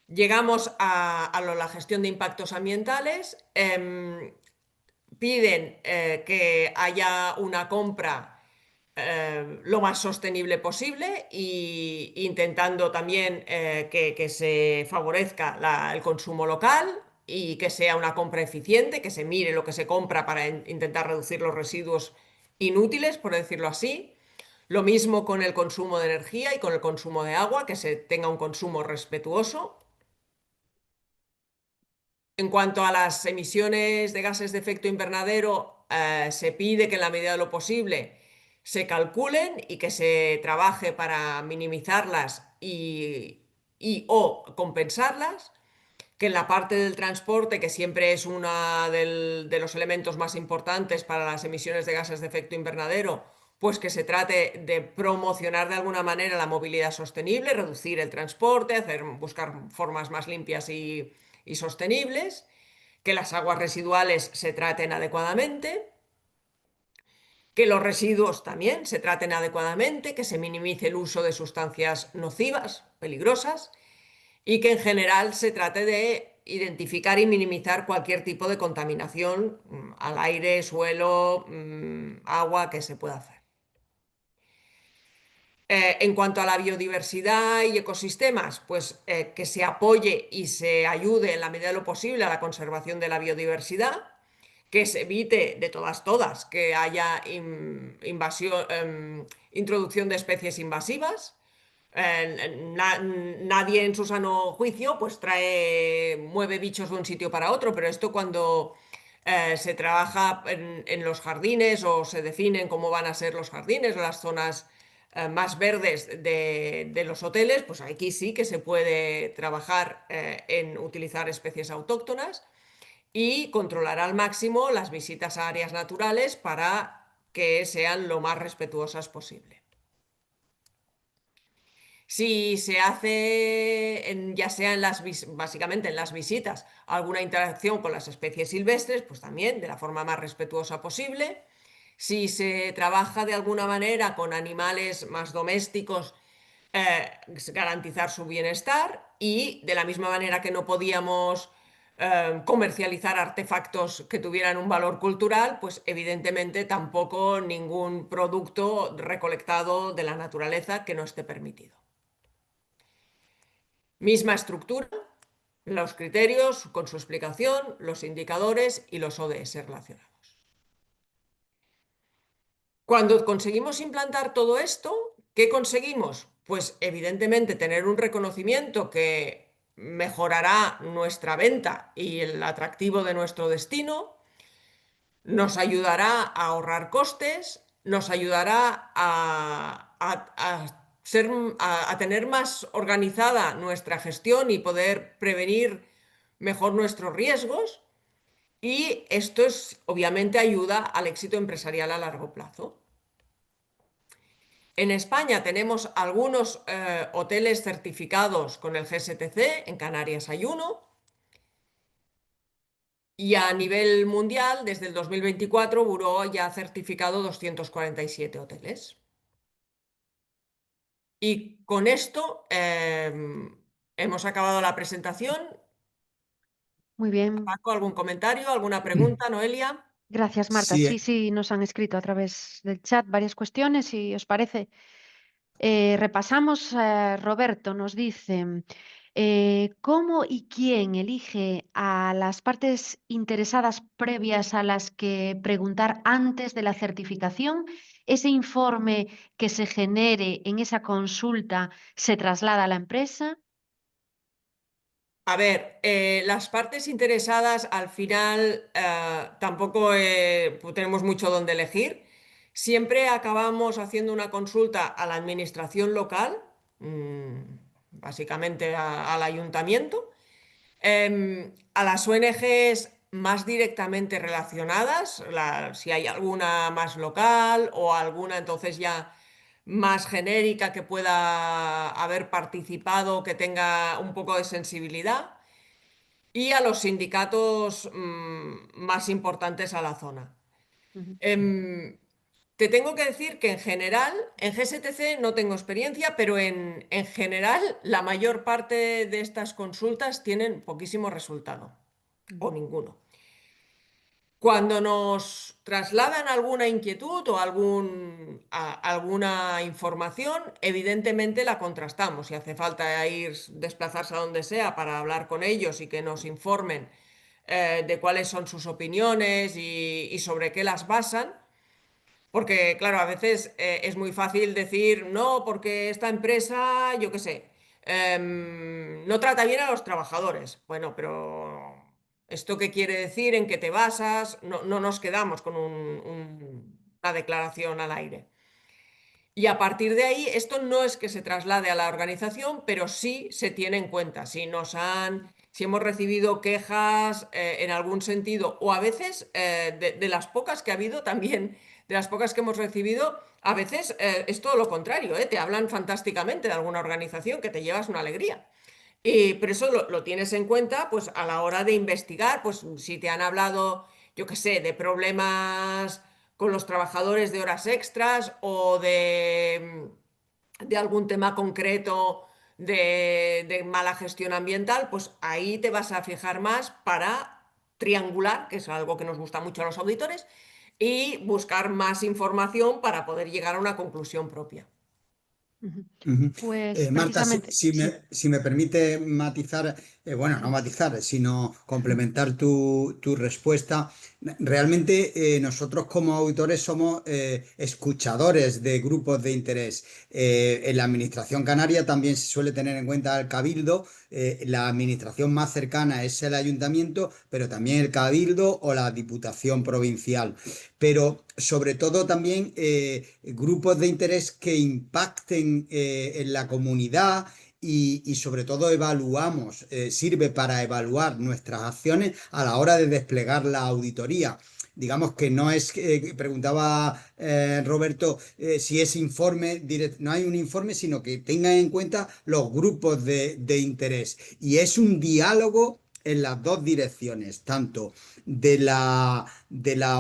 Llegamos a la gestión de impactos ambientales. Piden que haya una compra lo más sostenible posible e intentando también que se favorezca el consumo local y que sea una compra eficiente, que se mire lo que se compra para intentar reducir los residuos inútiles, por decirlo así. Lo mismo con el consumo de energía y con el consumo de agua, que se tenga un consumo respetuoso. En cuanto a las emisiones de gases de efecto invernadero, se pide que en la medida de lo posible se calculen y que se trabaje para minimizarlas o compensarlas, que en la parte del transporte, que siempre es uno de los elementos más importantes para las emisiones de gases de efecto invernadero, pues que se trate de promocionar de alguna manera la movilidad sostenible, reducir el transporte, buscar formas más limpias y sostenibles, que las aguas residuales se traten adecuadamente, que los residuos también se traten adecuadamente, que se minimice el uso de sustancias nocivas, peligrosas, y que en general se trate de identificar y minimizar cualquier tipo de contaminación al aire, suelo, agua que se pueda hacer. En cuanto a la biodiversidad y ecosistemas, pues que se apoye y se ayude en la medida de lo posible a la conservación de la biodiversidad, que se evite de todas que haya introducción de especies invasivas. Nadie en su sano juicio pues mueve bichos de un sitio para otro, pero esto cuando se trabaja en los jardines o se definen cómo van a ser los jardines o las zonas más verdes de los hoteles, pues aquí sí que se puede trabajar en utilizar especies autóctonas y controlar al máximo las visitas a áreas naturales para que sean lo más respetuosas posible. Si se hace, ya sea básicamente en las visitas, alguna interacción con las especies silvestres, pues también de la forma más respetuosa posible. Si se trabaja de alguna manera con animales más domésticos, garantizar su bienestar y de la misma manera que no podíamos comercializar artefactos que tuvieran un valor cultural, pues evidentemente tampoco ningún producto recolectado de la naturaleza que no esté permitido. Misma estructura, los criterios con su explicación, los indicadores y los ODS relacionados. Cuando conseguimos implantar todo esto, ¿qué conseguimos? Pues evidentemente tener un reconocimiento que mejorará nuestra venta y el atractivo de nuestro destino, nos ayudará a ahorrar costes, nos ayudará a tener más organizada nuestra gestión y poder prevenir mejor nuestros riesgos, y esto obviamente ayuda al éxito empresarial a largo plazo. En España tenemos algunos hoteles certificados con el GSTC, en Canarias hay uno, y a nivel mundial, desde el 2024, Buró ya ha certificado 247 hoteles. Y con esto hemos acabado la presentación. Muy bien. Paco, ¿algún comentario, alguna pregunta, Noelia? Gracias, Marta. Sí, Sí, sí, nos han escrito a través del chat varias cuestiones, si os parece. Repasamos. Roberto nos dice, ¿cómo y quién elige a las partes interesadas previas a las que preguntar antes de la certificación? ¿Ese informe que se genere en esa consulta se traslada a la empresa? A ver, las partes interesadas al final tampoco tenemos mucho donde elegir. Siempre acabamos haciendo una consulta a la administración local, mm, básicamente al ayuntamiento, a las ONGs más directamente relacionadas, si hay alguna más local o alguna entonces ya más genérica que pueda haber participado, que tenga un poco de sensibilidad, y a los sindicatos más importantes a la zona. Ujú, Em, Te tengo que decir que en general, en GSTC no tengo experiencia, pero en general la mayor parte de estas consultas tienen poquísimo resultado ujú, o ninguno. Cuando nos trasladan alguna inquietud o alguna información, evidentemente la contrastamos. Si hace falta desplazarse a donde sea para hablar con ellos y que nos informen de cuáles son sus opiniones y sobre qué las basan. Porque, claro, a veces es muy fácil decir, no, porque esta empresa, yo qué sé, no trata bien a los trabajadores. Bueno, pero ¿esto qué quiere decir? ¿En qué te basas? No, no nos quedamos con una declaración al aire. Y a partir de ahí, esto no es que se traslade a la organización, pero sí se tiene en cuenta. Si hemos recibido quejas en algún sentido, o a veces de las pocas que ha habido también, de las pocas que hemos recibido, a veces es todo lo contrario, ¿eh? Te hablan fantásticamente de alguna organización que te llevas una alegría. Pero eso lo tienes en cuenta, pues a la hora de investigar, pues si te han hablado, yo qué sé, de problemas con los trabajadores de horas extras o de algún tema concreto de mala gestión ambiental, pues ahí te vas a fijar más para triangular, que es algo que nos gusta mucho a los auditores, y buscar más información para poder llegar a una conclusión propia. ujú. Ujú. Pues Marta, precisamente, sí. si me permite matizar, bueno, no matizar, sino complementar tu respuesta, realmente nosotros como auditores somos escuchadores de grupos de interés. En la Administración Canaria también se suele tener en cuenta el Cabildo. La administración más cercana es el ayuntamiento, pero también el Cabildo o la Diputación Provincial. Pero sobre todo también grupos de interés que impacten en la comunidad y sobre todo evaluamos, sirve para evaluar nuestras acciones a la hora de desplegar la auditoría. Digamos que no es, preguntaba Roberto, si es informe, no hay un informe, sino que tengan en cuenta los grupos de interés. Y es un diálogo en las dos direcciones, tanto de la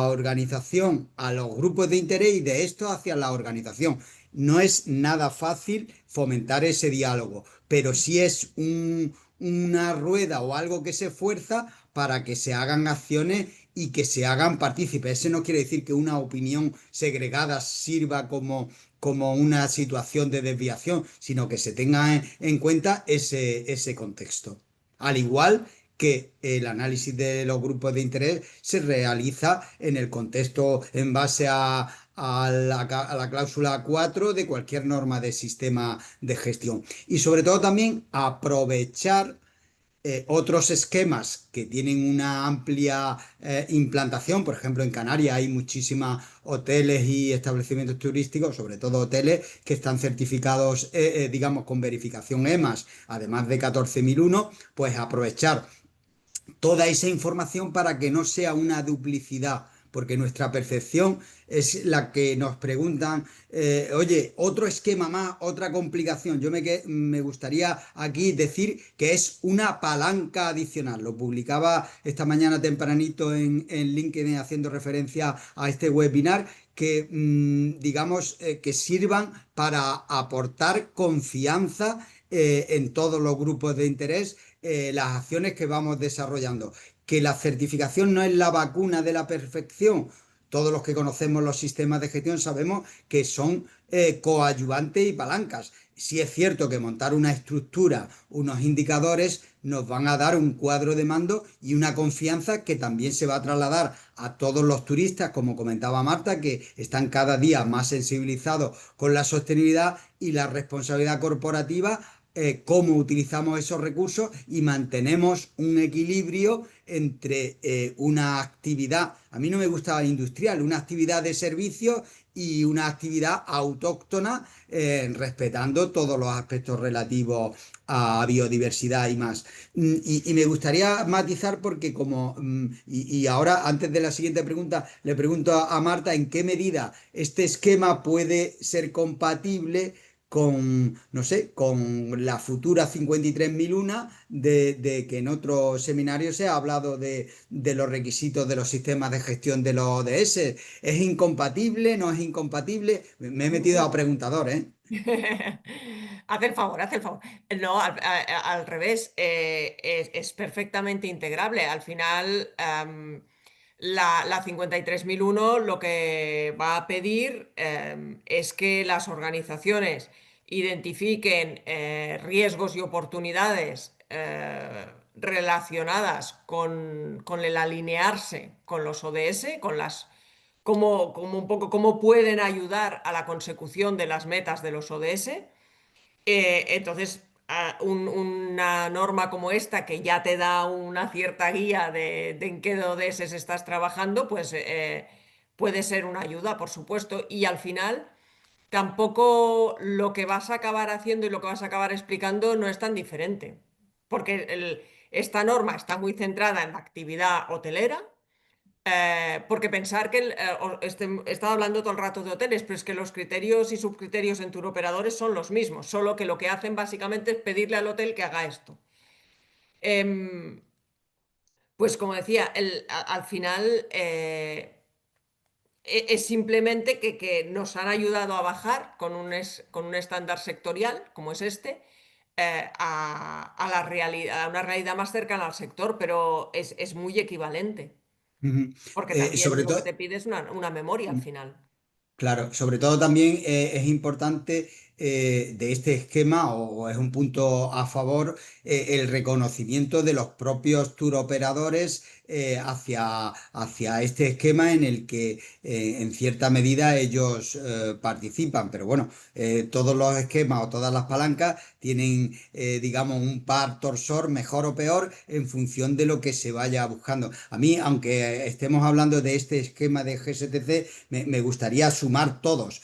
organización a los grupos de interés y de esto hacia la organización. No es nada fácil fomentar ese diálogo, pero sí es una rueda o algo que se fuerza para que se hagan acciones y que se hagan partícipes. Eso no quiere decir que una opinión segregada sirva como una situación de desviación, sino que se tenga en cuenta ese contexto. Al igual que el análisis de los grupos de interés se realiza en el contexto en base a la cláusula 4 de cualquier norma de sistema de gestión. Y sobre todo también aprovechar otros esquemas que tienen una amplia implantación. Por ejemplo, en Canarias hay muchísimos hoteles y establecimientos turísticos, sobre todo hoteles, que están certificados, digamos, con verificación EMAS, además de 14.001, pues aprovechar toda esa información para que no sea una duplicidad, porque nuestra percepción es la que nos preguntan, oye, otro esquema más, otra complicación. Me gustaría aquí decir que es una palanca adicional. Lo publicaba esta mañana tempranito en LinkedIn haciendo referencia a este webinar que, digamos, que sirvan para aportar confianza en todos los grupos de interés, las acciones que vamos desarrollando. Que la certificación no es la vacuna de la perfección. Todos los que conocemos los sistemas de gestión sabemos que son coadyuvantes y palancas. Sí es cierto que montar una estructura, unos indicadores, nos van a dar un cuadro de mando y una confianza que también se va a trasladar a todos los turistas, como comentaba Marta, que están cada día más sensibilizados con la sostenibilidad y la responsabilidad corporativa, cómo utilizamos esos recursos y mantenemos un equilibrio entre una actividad, a mí no me gusta industrial, una actividad de servicio y una actividad autóctona, respetando todos los aspectos relativos a biodiversidad y más. Y me gustaría matizar porque y ahora antes de la siguiente pregunta, le pregunto a Marta en qué medida este esquema puede ser compatible con, no sé, con la futura 53.001 de que en otro seminario se ha hablado de los requisitos de los sistemas de gestión de los ODS. ¿Es incompatible? ¿No es incompatible? Me he metido a preguntador, ¿eh? Haz el favor, haz el favor. No, al revés, es perfectamente integrable. Al final, la 53.001 lo que va a pedir es que las organizaciones identifiquen riesgos y oportunidades relacionadas con el alinearse con los ODS, con las como un poco cómo pueden ayudar a la consecución de las metas de los ODS. Entonces, una norma como esta, que ya te da una cierta guía de en qué ODS estás trabajando, pues puede ser una ayuda, por supuesto. Y al final, tampoco lo que vas a acabar haciendo y lo que vas a acabar explicando no es tan diferente. Porque esta norma está muy centrada en la actividad hotelera, porque pensar que he estado hablando todo el rato de hoteles, pero es que los criterios y subcriterios en turoperadores son los mismos, solo que lo que hacen básicamente es pedirle al hotel que haga esto. Em, pues como decía, al final es simplemente que nos han ayudado a bajar con un estándar sectorial, como es este, a la realidad, a una realidad más cercana al sector, pero es muy equivalente. Ujú. Porque también Sobre lo que todo, te pide es una memoria al final. claro, sobre todo también es importante de este esquema, o es un punto a favor, el reconocimiento de los propios tour operadores hacia este esquema en el que en cierta medida ellos participan. Pero bueno, todos los esquemas o todas las palancas tienen, digamos, un par torsor mejor o peor en función de lo que se vaya buscando. A mí, aunque estemos hablando de este esquema de GSTC, me gustaría sumar todos.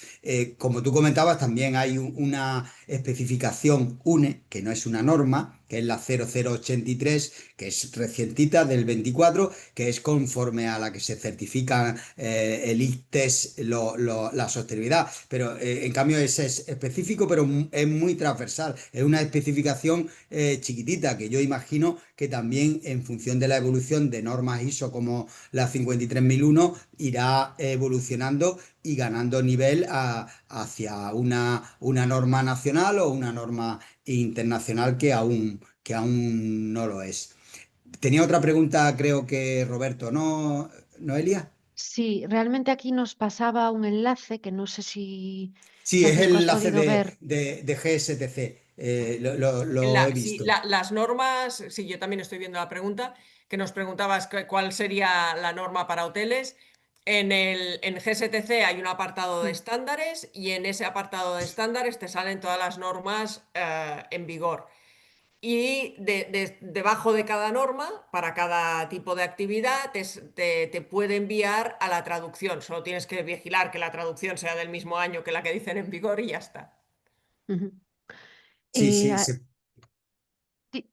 Como tú comentabas, también hay una especificación UNE, que no es una norma, que es la 0083, que es recientita del 24, que es conforme a la que se certifica el ITES, la sostenibilidad. Pero en cambio ese es específico, pero es muy transversal. Es una especificación chiquitita que yo imagino que también en función de la evolución de normas ISO como la 53001 irá evolucionando y ganando nivel hacia una norma nacional o una norma internacional que aún no lo es. Tenía otra pregunta, creo que Roberto, ¿no, Noelia? Sí, realmente aquí nos pasaba un enlace que no sé si Sí, es el Francisco has enlace podido ver. de GSTC. Lo he Sí, visto. las normas, sí, yo también estoy viendo la pregunta, que nos preguntabas cuál sería la norma para hoteles. En GSTC hay un apartado de Mm, estándares y en ese apartado de estándares te salen todas las normas en vigor. Y debajo de cada norma, para cada tipo de actividad, te puede enviar a la traducción. Solo tienes que vigilar que la traducción sea del mismo año que la que dicen en vigor y ya está. ujú. Sí, Eh, sí, a-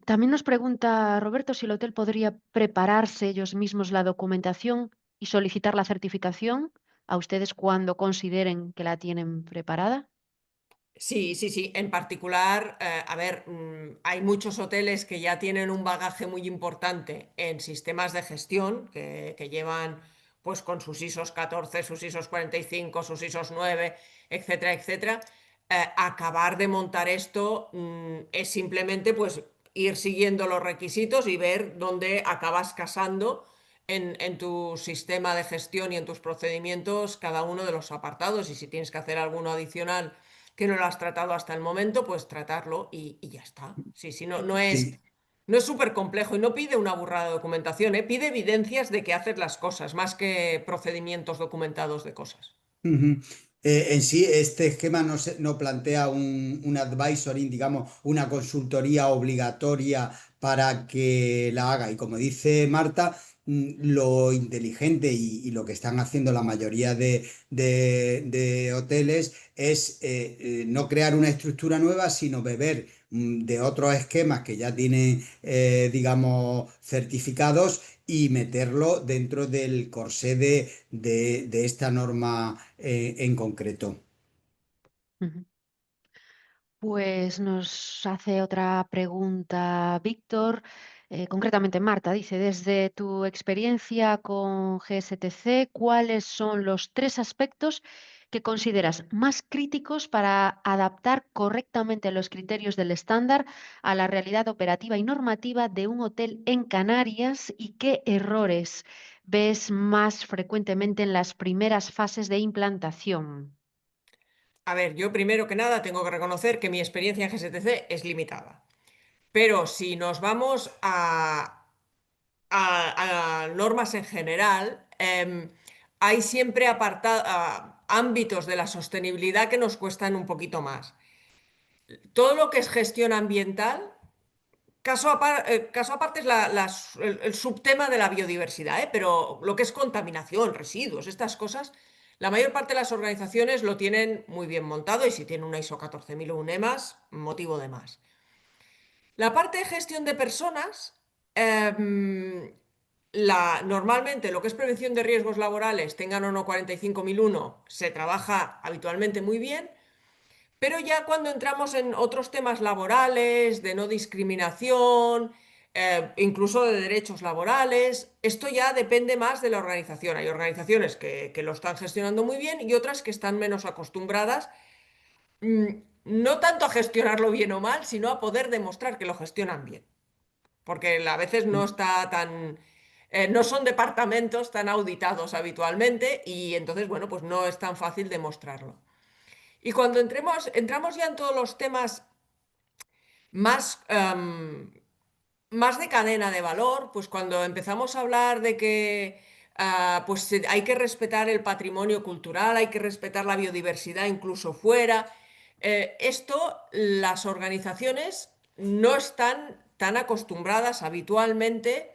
También nos pregunta Roberto si el hotel podría prepararse ellos mismos la documentación y solicitar la certificación a ustedes cuando consideren que la tienen preparada? Sí, sí, sí. En particular, a ver, hay muchos hoteles que ya tienen un bagaje muy importante en sistemas de gestión, que llevan pues con sus ISOs 14, sus ISOs 45, sus ISOs 9, etcétera, etcétera. Acabar de montar esto es simplemente pues ir siguiendo los requisitos y ver dónde acabas casando en tu sistema de gestión y en tus procedimientos cada uno de los apartados. Y si tienes que hacer alguno adicional que no lo has tratado hasta el momento, pues tratarlo y ya está. Sí, sí, Sí. no es súper complejo y no pide una burrada de documentación, ¿eh? Pide evidencias de que haces las cosas, más que procedimientos documentados de cosas. Ujú. En sí, este esquema no plantea un advisory, digamos, una consultoría obligatoria para que la haga. Y como dice Marta, lo inteligente y lo que están haciendo la mayoría de hoteles es no crear una estructura nueva, sino beber de otros esquemas que ya tienen, digamos, certificados y meterlo dentro del corsé de esta norma en concreto. Ujú. Pues nos hace otra pregunta Víctor, concretamente Marta, dice, desde tu experiencia con GSTC, ¿cuáles son los 3 aspectos que consideras más críticos para adaptar correctamente los criterios del estándar a la realidad operativa y normativa de un hotel en Canarias y qué errores ves más frecuentemente en las primeras fases de implantación? A ver, yo primero que nada tengo que reconocer que mi experiencia en GSTC es limitada. Pero si nos vamos a normas en general, hay siempre ámbitos de la sostenibilidad que nos cuestan un poquito más. Todo lo que es gestión ambiental, caso aparte es el subtema de la biodiversidad, ¿eh? Pero lo que es contaminación, residuos, estas cosas, la mayor parte de las organizaciones lo tienen muy bien montado y si tienen una ISO 14001 o un EMAS, motivo de más. La parte de gestión de personas, normalmente lo que es prevención de riesgos laborales, tengan o no 45001, se trabaja habitualmente muy bien, pero ya cuando entramos en otros temas laborales, de no discriminación, incluso de derechos laborales, esto ya depende más de la organización. Hay organizaciones que lo están gestionando muy bien y otras que están menos acostumbradas, no tanto a gestionarlo bien o mal, sino a poder demostrar que lo gestionan bien. Porque a veces no está tan... no son departamentos tan auditados habitualmente y entonces, bueno, pues no es tan fácil demostrarlo. Y cuando entramos ya en todos los temas más, más de cadena de valor, pues cuando empezamos a hablar de que pues hay que respetar el patrimonio cultural, hay que respetar la biodiversidad incluso fuera, esto las organizaciones no están tan acostumbradas habitualmente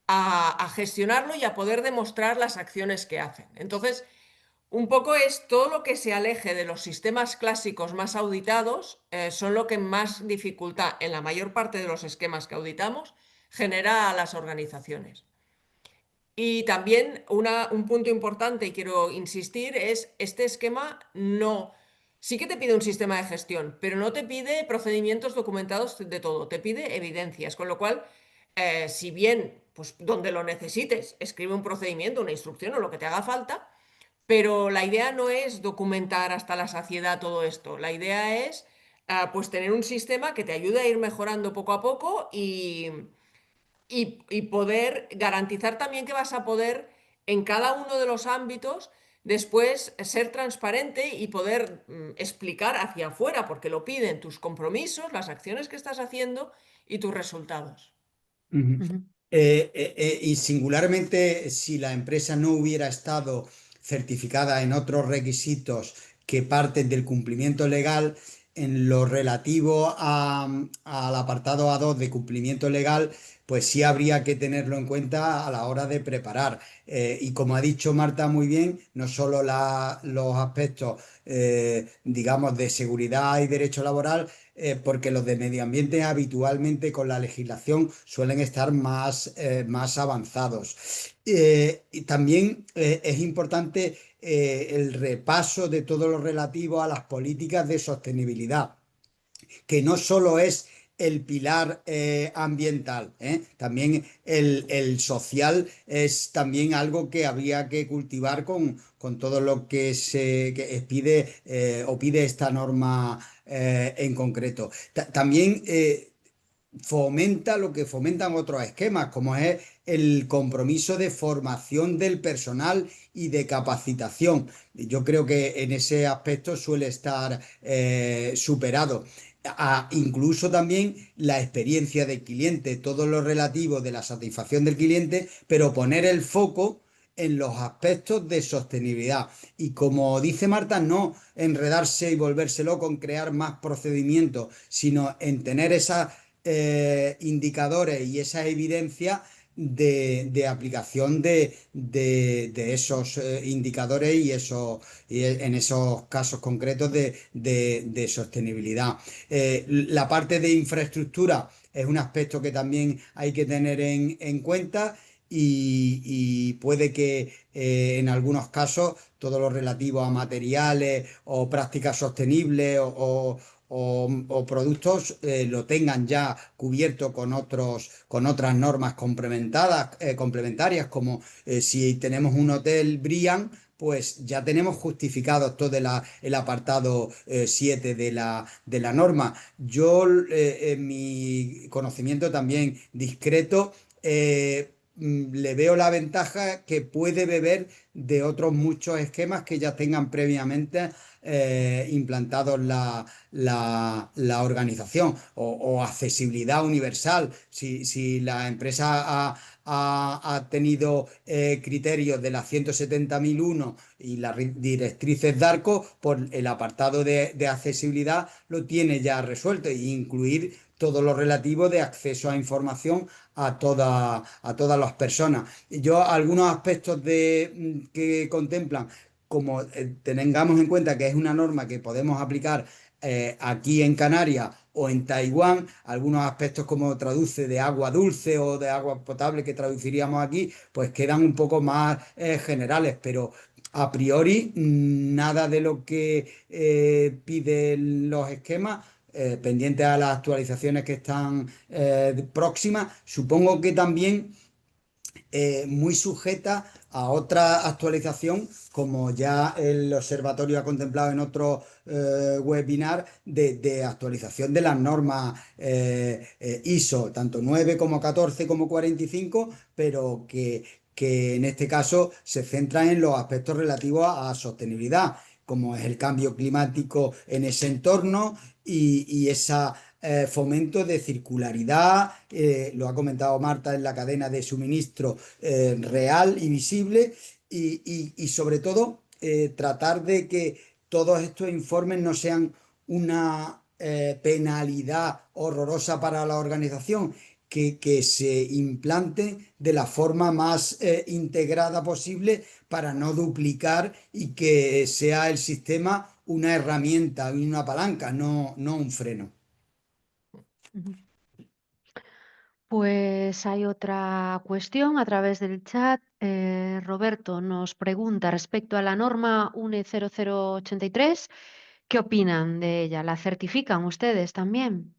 a gestionarlo y a poder demostrar las acciones que hacen. Entonces, un poco es todo lo que se aleje de los sistemas clásicos más auditados, son lo que más dificultad en la mayor parte de los esquemas que auditamos genera a las organizaciones. Y también un punto importante y quiero insistir es este esquema no, sí que te pide un sistema de gestión, pero no te pide procedimientos documentados de todo, te pide evidencias, con lo cual, si bien, pues donde lo necesites, escribe un procedimiento, una instrucción o lo que te haga falta, pero la idea no es documentar hasta la saciedad todo esto. La idea es pues tener un sistema que te ayude a ir mejorando poco a poco y poder garantizar también que vas a poder en cada uno de los ámbitos después ser transparente y poder explicar hacia afuera, porque lo piden tus compromisos, las acciones que estás haciendo y tus resultados. Ujú. Ujú. Y singularmente, si la empresa no hubiera estado certificada en otros requisitos que parten del cumplimiento legal, en lo relativo al apartado A2 de cumplimiento legal, pues sí habría que tenerlo en cuenta a la hora de preparar. Y como ha dicho Marta muy bien, no solo los aspectos, digamos, de seguridad y derecho laboral, porque los de medio ambiente habitualmente con la legislación suelen estar más avanzados. Y también es importante el repaso de todo lo relativo a las políticas de sostenibilidad, que no solo es el pilar ambiental, también el social es también algo que habría que cultivar con todo lo que se pide o pide esta norma en concreto. También fomenta lo que fomentan otros esquemas, como es el compromiso de formación del personal y de capacitación. Yo creo que en ese aspecto suele estar superado. Incluso también la experiencia del cliente, todo lo relativo de la satisfacción del cliente, pero poner el foco en los aspectos de sostenibilidad. Y como dice Marta, no enredarse y volverse loco en crear más procedimientos, sino en tener esas indicadores y esa evidencia de aplicación de esos indicadores en esos casos concretos de sostenibilidad. La parte de infraestructura es un aspecto que también hay que tener en cuenta. Y puede que en algunos casos todo lo relativo a materiales o prácticas sostenibles o productos lo tengan ya cubierto con otras normas complementarias, como si tenemos un hotel Brian, pues ya tenemos justificado todo el apartado 7 de la norma. Yo, en mi conocimiento también discreto, le veo la ventaja que puede beber de otros muchos esquemas que ya tengan previamente implantados la organización o accesibilidad universal. Si la empresa ha tenido criterios de la 170.001 y las directrices DARCO, por el apartado de accesibilidad lo tiene ya resuelto, e incluir todo lo relativo de acceso a información a todas las personas. Yo, algunos aspectos que contemplan, como tengamos en cuenta que es una norma que podemos aplicar aquí en Canarias o en Taiwán, algunos aspectos como traduce de agua dulce o de agua potable que traduciríamos aquí, pues quedan un poco más generales, pero a priori nada de lo que piden los esquemas. Pendientes a las actualizaciones que están próximas, supongo que también muy sujeta a otra actualización, como ya el observatorio ha contemplado en otro webinar, de actualización de las normas ISO, tanto 9 como 14 como 45, pero que en este caso se centran en los aspectos relativos a sostenibilidad, como es el cambio climático en ese entorno y esa fomento de circularidad, lo ha comentado Marta, en la cadena de suministro real y visible, y sobre todo tratar de que todos estos informes no sean una penalidad horrorosa para la organización, que se implanten de la forma más integrada posible para no duplicar y que sea el sistema una herramienta y una palanca, no un freno. Ujú. Pues hay otra cuestión a través del chat. Roberto nos pregunta respecto a la norma UNE 0083, ¿qué opinan de ella? ¿La certifican ustedes también?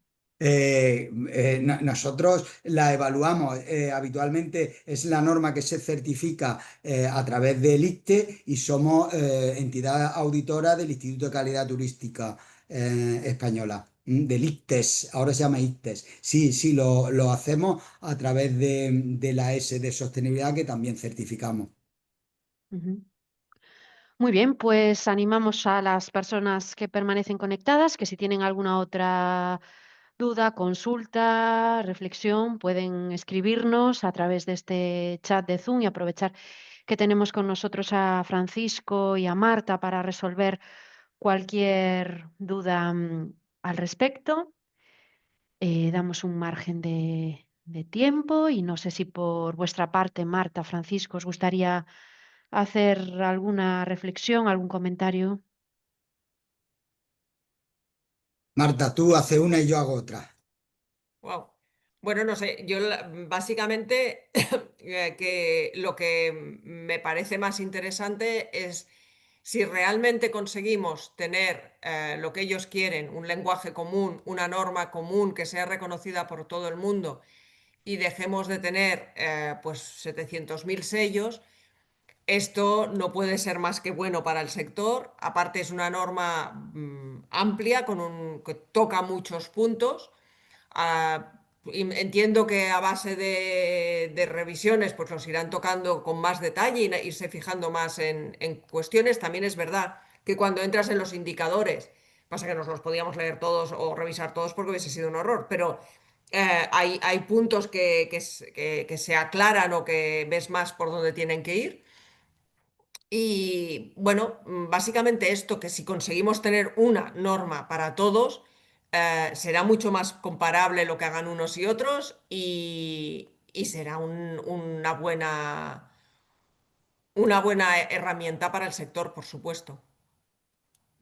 Nosotros la evaluamos, habitualmente es la norma que se certifica a través del ICTE, y somos entidad auditora del Instituto de Calidad Turística Española, del ICTES, ahora se llama ICTES. Sí, sí, lo hacemos a través de la S de sostenibilidad, que también certificamos. Ujú. Muy bien, pues animamos a las personas que permanecen conectadas, que si tienen alguna otra duda, consulta, reflexión, pueden escribirnos a través de este chat de Zoom, y aprovechar que tenemos con nosotros a Francisco y a Marta para resolver cualquier duda al respecto. Damos un margen de tiempo y no sé si por vuestra parte, Marta, Francisco, os gustaría hacer alguna reflexión, algún comentario. Marta, tú haces una y yo hago otra. Wow. Bueno, no sé, básicamente que lo que me parece más interesante es si realmente conseguimos tener lo que ellos quieren, un lenguaje común, una norma común que sea reconocida por todo el mundo y dejemos de tener pues 700.000 sellos, esto no puede ser más que bueno para el sector. Aparte es una norma amplia que toca muchos puntos. Y entiendo que a base de revisiones pues los irán tocando con más detalle y irse fijando más en cuestiones. También es verdad que cuando entras en los indicadores, pasa que nos los podíamos leer todos o revisar todos porque hubiese sido un horror, pero hay puntos que se aclaran o que ves más por dónde tienen que ir. Y bueno, básicamente esto, que si conseguimos tener una norma para todos, será mucho más comparable lo que hagan unos y otros y será una buena herramienta para el sector, por supuesto.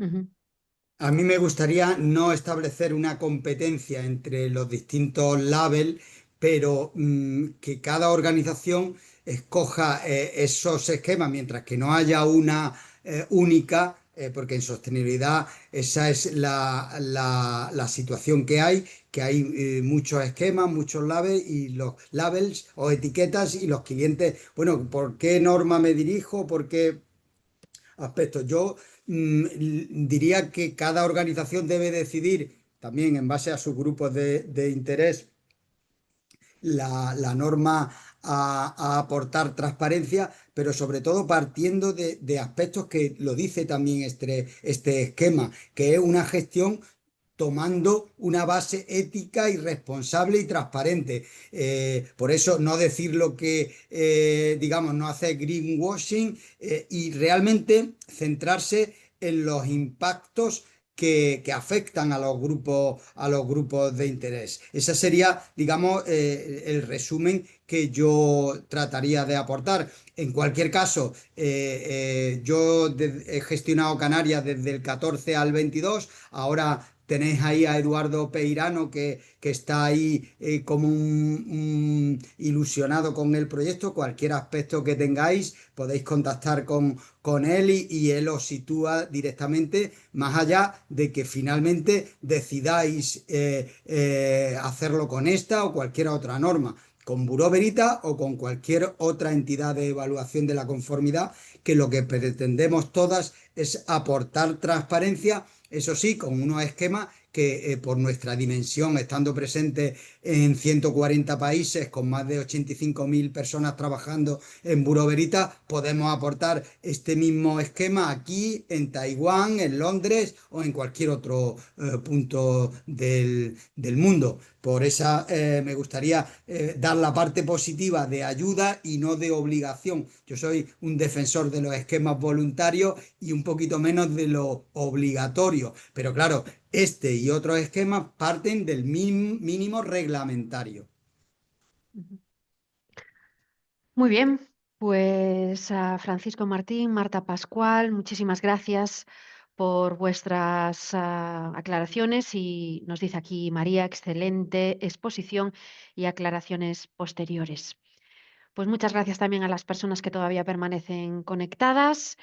Ujú, A mí me gustaría no establecer una competencia entre los distintos labels, pero que cada organización escoja esos esquemas, mientras que no haya una única, porque en sostenibilidad esa es la situación que hay muchos esquemas, muchos labels y los labels o etiquetas y los clientes, bueno, ¿por qué norma me dirijo? ¿Por qué aspectos? Yo diría que cada organización debe decidir también en base a sus grupos de interés la norma a aportar transparencia, pero sobre todo partiendo de aspectos que lo dice también este esquema, que es una gestión tomando una base ética y responsable y transparente. Por eso no decir lo que, digamos, no hacer greenwashing y realmente centrarse en los impactos que afectan a los grupos de interés. Ese sería, digamos, el resumen que yo trataría de aportar. En cualquier caso, yo he gestionado Canarias desde el 14 al 22, ahora tenéis ahí a Eduardo Peirano que está ahí como un ilusionado con el proyecto. Cualquier aspecto que tengáis podéis contactar con él y él os sitúa directamente, más allá de que finalmente decidáis hacerlo con esta o cualquier otra norma, con Bureau Veritas o con cualquier otra entidad de evaluación de la conformidad, que lo que pretendemos todas es aportar transparencia, eso sí, con unos esquemas que por nuestra dimensión, estando presentes en 140 países con más de 85.000 personas trabajando en Bureau Veritas, podemos aportar este mismo esquema aquí en Taiwán, en Londres o en cualquier otro punto del mundo. Por esa me gustaría dar la parte positiva de ayuda y no de obligación. Yo soy un defensor de los esquemas voluntarios y un poquito menos de lo obligatorio. Pero claro, este y otros esquemas parten del mínimo reglamentario. ujú. Muy bien, pues a Francisco Martín, Marta Pascual, muchísimas gracias por vuestras aclaraciones y nos dice aquí María, excelente exposición y aclaraciones posteriores. Pues muchas gracias también a las personas que todavía permanecen conectadas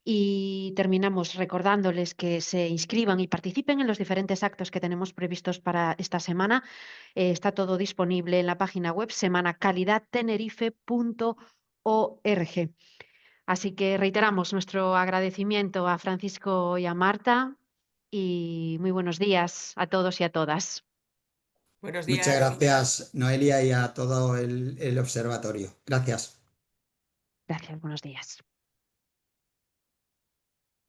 y terminamos recordándoles que se inscriban y participen en los diferentes actos que tenemos previstos para esta semana. Está todo disponible en la página web semanacalidadtenerife.org. Así que reiteramos nuestro agradecimiento a Francisco y a Marta y muy buenos días a todos y a todas. Buenos Muchas días. gracias, Noelia, y a todo el observatorio. Gracias. Gracias, buenos días.